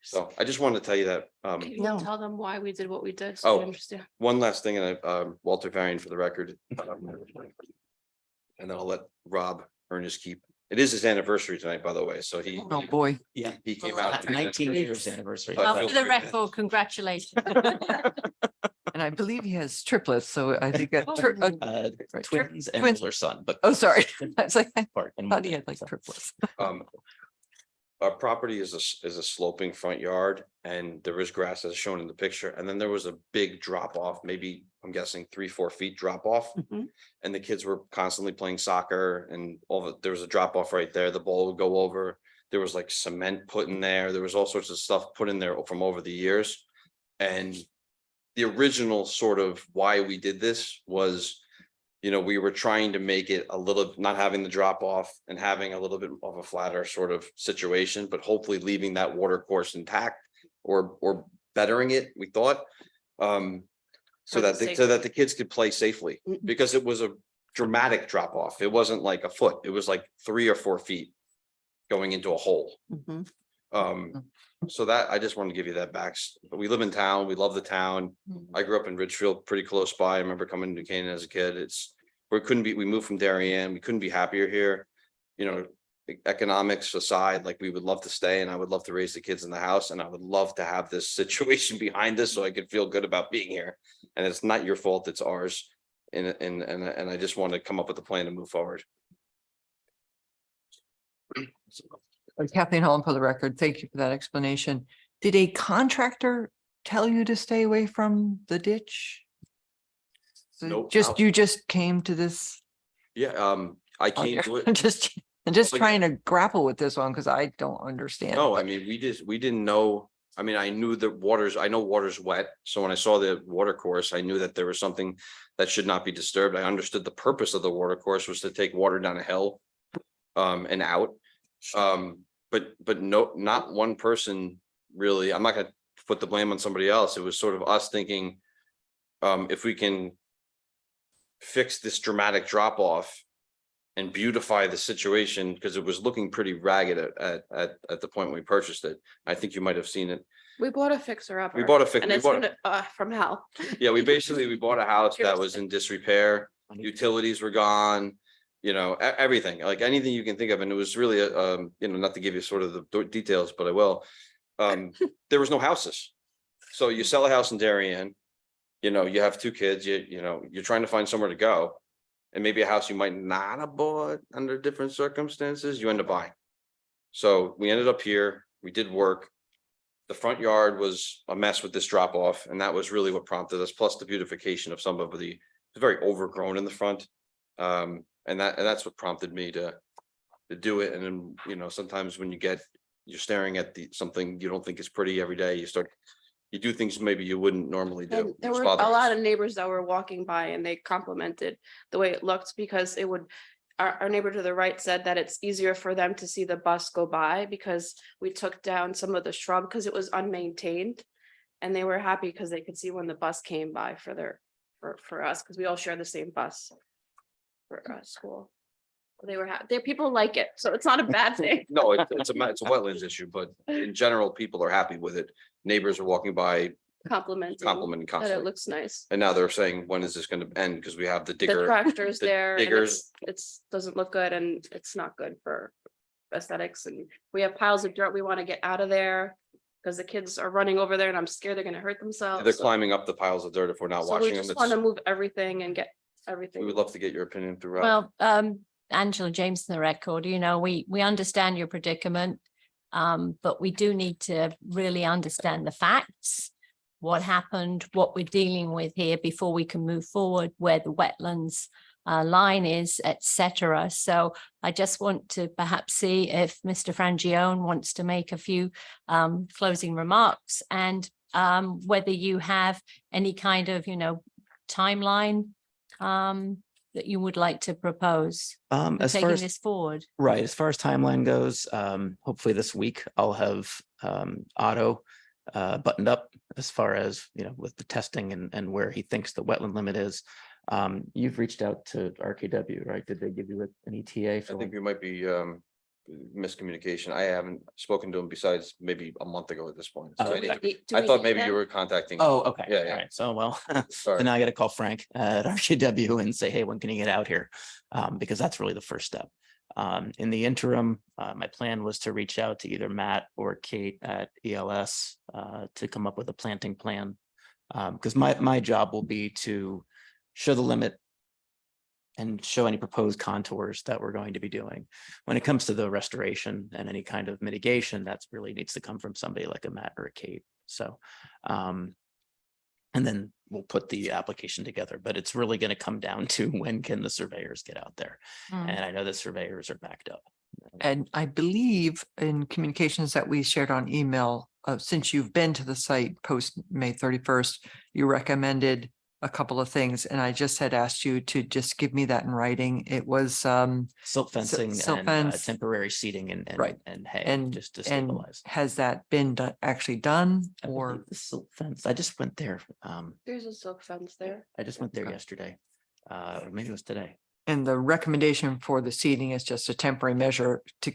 Speaker 11: So I just wanted to tell you that.
Speaker 10: Can you
Speaker 1: No.
Speaker 10: tell them why we did what we did? So they
Speaker 11: Oh.
Speaker 10: understand?
Speaker 11: One last thing, and Walter Varian for the record. And then I'll let Rob earn his keep. It is his anniversary tonight, by the way, so he
Speaker 5: Oh, boy.
Speaker 9: Yeah.
Speaker 11: he came out.
Speaker 9: 19 years anniversary.
Speaker 11: But
Speaker 2: Well, for the record, congratulations.
Speaker 9: And
Speaker 5: And I believe he has triplets, so I think. Right,
Speaker 9: Twins and
Speaker 5: twins.
Speaker 9: older son, but.
Speaker 5: Oh, sorry. I was like, I
Speaker 9: Part and
Speaker 5: thought he
Speaker 9: one
Speaker 5: had like
Speaker 9: son.
Speaker 5: triplets.
Speaker 11: Our property is is a sloping front yard and there is grass as shown in the picture. And then there was a big drop off, maybe I'm guessing 3-4 feet drop off.
Speaker 1: Mhm.
Speaker 11: And the kids were constantly playing soccer and there was a drop off right there. The ball would go over. There was like cement put in there. There was all sorts of stuff put in there from over the years. And the original sort of why we did this was, you know, we were trying to make it a little, not having the drop off and having a little bit of a flatter sort of situation, but hopefully leaving that water course intact or bettering it, we thought. So that the kids could play safely, because it was a dramatic drop off. It wasn't like a foot, it was like 3 or 4 feet going into a hole.
Speaker 1: Mhm.
Speaker 11: So that, I just wanted to give you that back. But we live in town, we love the town. I grew up in Ridgefield, pretty close by. I remember coming to Canaan as a kid. We moved from Darien. We couldn't be happier here. You know, economics aside, like we would love to stay and I would love to raise the kids in the house and I would love to have this situation behind us so I could feel good about being here. And it's not your fault, it's ours. And I just want to come up with a plan to move forward.
Speaker 5: Kathleen Holland, for the record, thank you for that explanation. Did a contractor tell you to stay away from the ditch? So
Speaker 11: Nope.
Speaker 5: you just came to this?
Speaker 11: Yeah, I came to
Speaker 5: I'm
Speaker 11: it.
Speaker 5: just
Speaker 11: Like-
Speaker 5: trying to grapple with this one because I don't understand.
Speaker 11: No, I
Speaker 5: but-
Speaker 11: mean, we didn't know. I mean, I knew I know water's wet. So when I saw the water course, I knew that there was something that should not be disturbed. I understood the purpose of the water course was to take water down a hill and out. But no, not one person really, I'm not gonna put the blame on somebody else. It was sort of us thinking, if we can fix this dramatic drop off and beautify the situation, because it was looking pretty ragged at the point we purchased it. I think you might have seen it.
Speaker 10: We bought a fixer upper.
Speaker 11: We bought a fix.
Speaker 10: And
Speaker 11: We
Speaker 10: it's
Speaker 11: bought,
Speaker 10: from hell.
Speaker 11: yeah, we bought a house that was in disrepair. Utilities were gone, you know, everything, like anything you can think of. And it was really, you know, not to give you sort of the details, but I will. There was no houses. So you sell a house in Darien, you know, you have 2 kids, you know, you're trying to find somewhere to go. And maybe a house you might not have bought under different circumstances, you end up buying. So we ended up here, we did work. The front yard was a mess with this drop off, and that was really what prompted us, plus the beautification of some of it's very overgrown in the front. And that's what prompted me to do it. And then, you know, sometimes when you're staring at something you don't think is pretty every day, you do things maybe you wouldn't normally do.
Speaker 10: And there were a lot of neighbors that were walking by and they complimented the way it looked, because our neighbor to the right said that it's easier for them to see the bus go by because we took down some of the shrub because it was unmaintained. And they were happy because they could see when the bus came by for us, because we all share the same bus for school. People like it, so it's not a bad thing.
Speaker 11: No, it's a wetlands issue, but in general, people are happy with it. Neighbors are walking by
Speaker 10: Complimenting
Speaker 11: complimenting
Speaker 10: that it
Speaker 11: constantly.
Speaker 10: looks nice.
Speaker 11: And now they're saying, when is this gonna end? Because we have the
Speaker 10: The
Speaker 11: digger.
Speaker 10: tractor's
Speaker 11: the
Speaker 10: there. And
Speaker 11: diggers.
Speaker 10: it's doesn't look good and it's not good for aesthetics, and we have piles of dirt we want to get out of there because the kids are running over there and I'm scared they're gonna hurt themselves.
Speaker 11: They're
Speaker 10: So-
Speaker 11: climbing up the piles of dirt if we're not
Speaker 10: So we
Speaker 11: watching them.
Speaker 10: just want to
Speaker 11: It's-
Speaker 10: move everything and get
Speaker 11: We
Speaker 10: everything.
Speaker 11: would love to get your opinion throughout.
Speaker 2: Well, Angela James, the record, you know, we understand your predicament. But we do need to really understand the facts, what happened, what we're dealing with here before we can move forward, where the wetlands line is, etc. So I just want to perhaps see if Mr. Frangione wants to make a few closing remarks, and whether you have any kind of, you know, timeline that you would like to propose for
Speaker 9: As far
Speaker 2: taking
Speaker 9: as,
Speaker 2: this forward.
Speaker 9: right, as far as timeline goes, hopefully this week I'll have Otto buttoned up as far as, you know, with the testing and where he thinks the wetland limit is. You've reached out to RKW, right? Did they give you an ETA
Speaker 11: I
Speaker 9: for?
Speaker 11: think we might be miscommunication. I haven't spoken to him besides maybe a month ago at this point. So
Speaker 9: Oh,
Speaker 11: I
Speaker 9: okay.
Speaker 11: I thought maybe you were contacting.
Speaker 9: Oh, okay.
Speaker 11: Yeah,
Speaker 9: All
Speaker 11: yeah.
Speaker 9: right. So, well,
Speaker 11: Sorry.
Speaker 9: then I got to call Frank at RKW and say, hey, when can you get out here? Because that's really the first step. In the interim, my plan was to reach out to either Matt or Kate at ELS to come up with a planting plan Because my job will be to show the limit and show any proposed contours that we're going to be doing. When it comes to the restoration and any kind of mitigation, that's really needs to come from somebody like a Matt or a Kate. So, and then we'll put the application together, but it's really going to come down to when can the surveyors get out there? And I know the surveyors are backed up.
Speaker 5: And I believe in communications that we shared on email, since you've been to the site post May 31st, you recommended a couple of things, and I just had asked you to just give me that in writing. It was
Speaker 9: Silt fencing
Speaker 5: silt
Speaker 9: and
Speaker 5: fence.
Speaker 9: temporary seating and
Speaker 5: Right.
Speaker 9: and hay,
Speaker 5: and
Speaker 9: just to
Speaker 5: and
Speaker 9: stabilize.
Speaker 5: has that been actually done,
Speaker 9: I
Speaker 5: or
Speaker 9: believe the silt fence, I just went there.
Speaker 10: There's a silk fence there.
Speaker 9: I just went there
Speaker 5: Okay.
Speaker 9: yesterday. Or maybe it was today.
Speaker 5: and the recommendation for the seeding is just a temporary measure to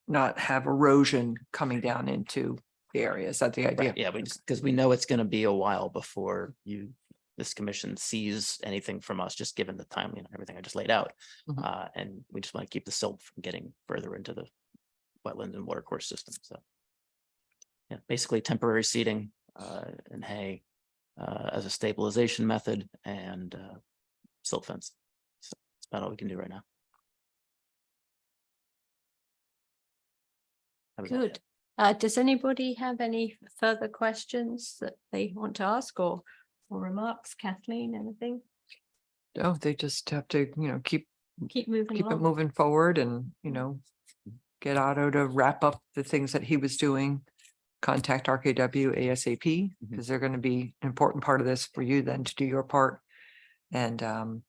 Speaker 5: not have erosion coming down into the area? Is that the idea?
Speaker 9: Right, yeah, we just, because we know it's gonna be a while before this commission sees anything from us, just given the timeline and everything I just laid out.
Speaker 5: Mhm.
Speaker 9: And we just want to keep the silt from getting further into the wetland and watercourse system, so. Yeah, basically temporary seeding and hay as a stabilization method and silt fence. So that's about all we can do right now. How about
Speaker 2: Good. Does anybody have any further questions that they want to ask or remarks? Kathleen, anything?
Speaker 5: Oh, they just have to, keep
Speaker 2: Keep moving
Speaker 5: it
Speaker 2: along.
Speaker 5: moving forward and, get Otto to wrap up the things that he was doing. Contact RKW ASAP, because they're going to be an important part of this for you then to do your part. And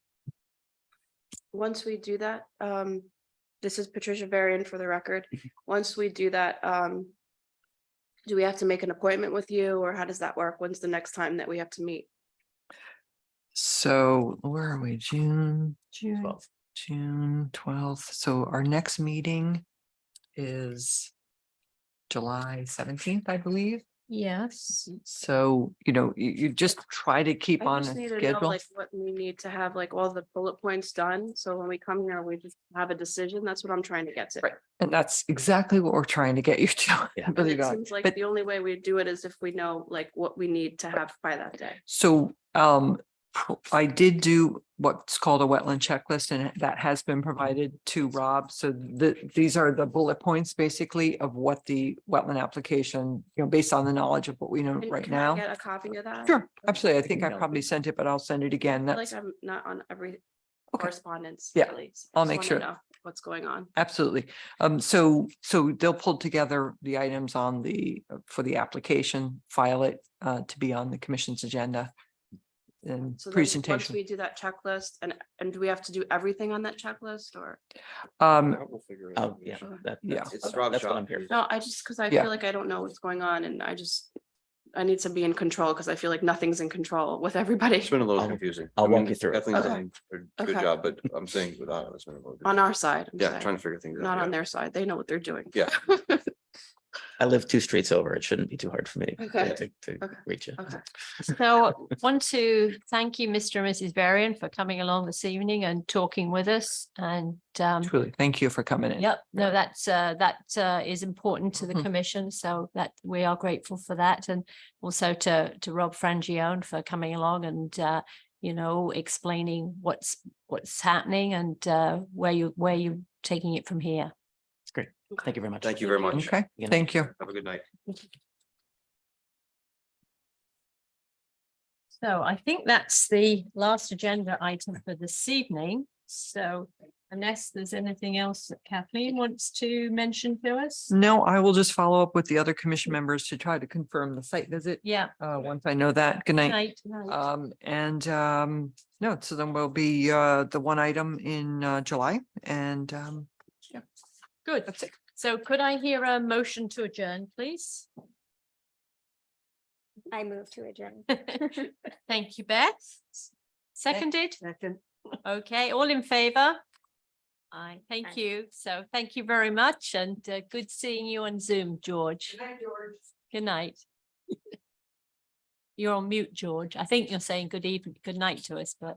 Speaker 10: Once we do that, this is Patricia Varian for the record. Once we do that, do we have to make an appointment with you, or how does that work? When's the next time that we have to meet?
Speaker 5: so where are we? June
Speaker 9: 12th.
Speaker 5: June 12th. So our next meeting is July 17th, I believe.
Speaker 2: Yes.
Speaker 5: So, you just try to keep
Speaker 10: I
Speaker 5: on
Speaker 10: just
Speaker 5: a
Speaker 10: need to know
Speaker 5: schedule.
Speaker 10: like what we need to have, like all the bullet points done. So when we come here, we just have a decision. That's what I'm trying to get to.
Speaker 5: Right. And that's exactly what we're trying to get you to.
Speaker 9: Yeah.
Speaker 10: And
Speaker 5: believe
Speaker 10: it
Speaker 5: it or not.
Speaker 10: seems like
Speaker 5: But
Speaker 10: the only way we do it is if we know like what we need to have by that day.
Speaker 5: so, I did do what's called a wetland checklist, and that has been provided to Rob. So these are the bullet points basically of what the wetland application, based on the knowledge of what we know
Speaker 10: And
Speaker 5: right
Speaker 10: can I
Speaker 5: now.
Speaker 10: get a copy of that?
Speaker 5: Sure, absolutely. I think I
Speaker 9: email it.
Speaker 5: probably sent it, but I'll send it again.
Speaker 10: I feel like
Speaker 5: That's
Speaker 10: I'm not on every
Speaker 5: Okay.
Speaker 10: correspondence.
Speaker 5: Yeah,
Speaker 10: really, so
Speaker 5: I'll
Speaker 10: just
Speaker 5: make
Speaker 10: wanna
Speaker 5: sure.
Speaker 10: know what's going on.
Speaker 5: absolutely. So they'll pull together the items on for the application, file it to be on the commission's agenda. And
Speaker 10: So then once
Speaker 5: presentation.
Speaker 10: we do that checklist, and do we have to do everything on that checklist, or?
Speaker 11: We'll figure it
Speaker 9: Oh,
Speaker 11: out.
Speaker 9: yeah,
Speaker 5: Yeah.
Speaker 11: It's
Speaker 9: that's
Speaker 11: Rob's
Speaker 9: what
Speaker 11: job.
Speaker 9: I'm here.
Speaker 10: No, I just, because I
Speaker 5: Yeah.
Speaker 10: feel like I don't know what's going on, and I need to be in control, because I feel like nothing's in control with everybody
Speaker 11: It's been a little
Speaker 9: I'll-
Speaker 11: confusing.
Speaker 9: I'll
Speaker 11: I mean,
Speaker 9: walk you through it.
Speaker 11: Kathleen's
Speaker 10: Okay.
Speaker 11: done a good
Speaker 10: Okay.
Speaker 11: job, but I'm saying without, it's been a little.
Speaker 10: on our side. I'm
Speaker 11: Yeah,
Speaker 10: saying,
Speaker 11: trying to figure things out.
Speaker 10: Not on
Speaker 11: yeah.
Speaker 10: their side. They know what they're doing.
Speaker 11: Yeah.
Speaker 9: I live 2 streets over. It shouldn't be too hard for me
Speaker 10: Okay.
Speaker 9: to
Speaker 10: Okay.
Speaker 9: reach you.
Speaker 10: Okay.
Speaker 2: So want to thank you, Mr. and Mrs. Varian, for coming along this evening and talking with us. And
Speaker 5: Truly, thank you for coming in.
Speaker 2: yep, no, that is important to the
Speaker 5: Mhm.
Speaker 2: commission, so that we are grateful for that. And also to Rob Frangione for coming along and explaining what's happening and where you're taking it from here.
Speaker 9: It's great. Thank you very much.
Speaker 11: Thank you very much.
Speaker 5: Okay,
Speaker 9: You know.
Speaker 5: thank you.
Speaker 11: Have a good night.
Speaker 2: So I think that's the last agenda item for this evening. So unless there's anything else that Kathleen wants to mention to us?
Speaker 5: No, I will just follow up with the other commission members to try to confirm the site visit.
Speaker 2: Yeah.
Speaker 5: Once I know that. Good night.
Speaker 2: Night.
Speaker 5: No, so then we'll be the one item in July, and yeah,
Speaker 2: Good.
Speaker 5: that's it.
Speaker 2: So could I hear a motion to adjourn, please?
Speaker 3: I move to adjourn.
Speaker 2: Thank you, Beth. Seconded? Okay, all in favor? Aye, thank
Speaker 3: Aye.
Speaker 2: you. So thank you very much and good seeing you on Zoom, George. Good night. You're on mute, George. I think you're saying good evening, good night to us, but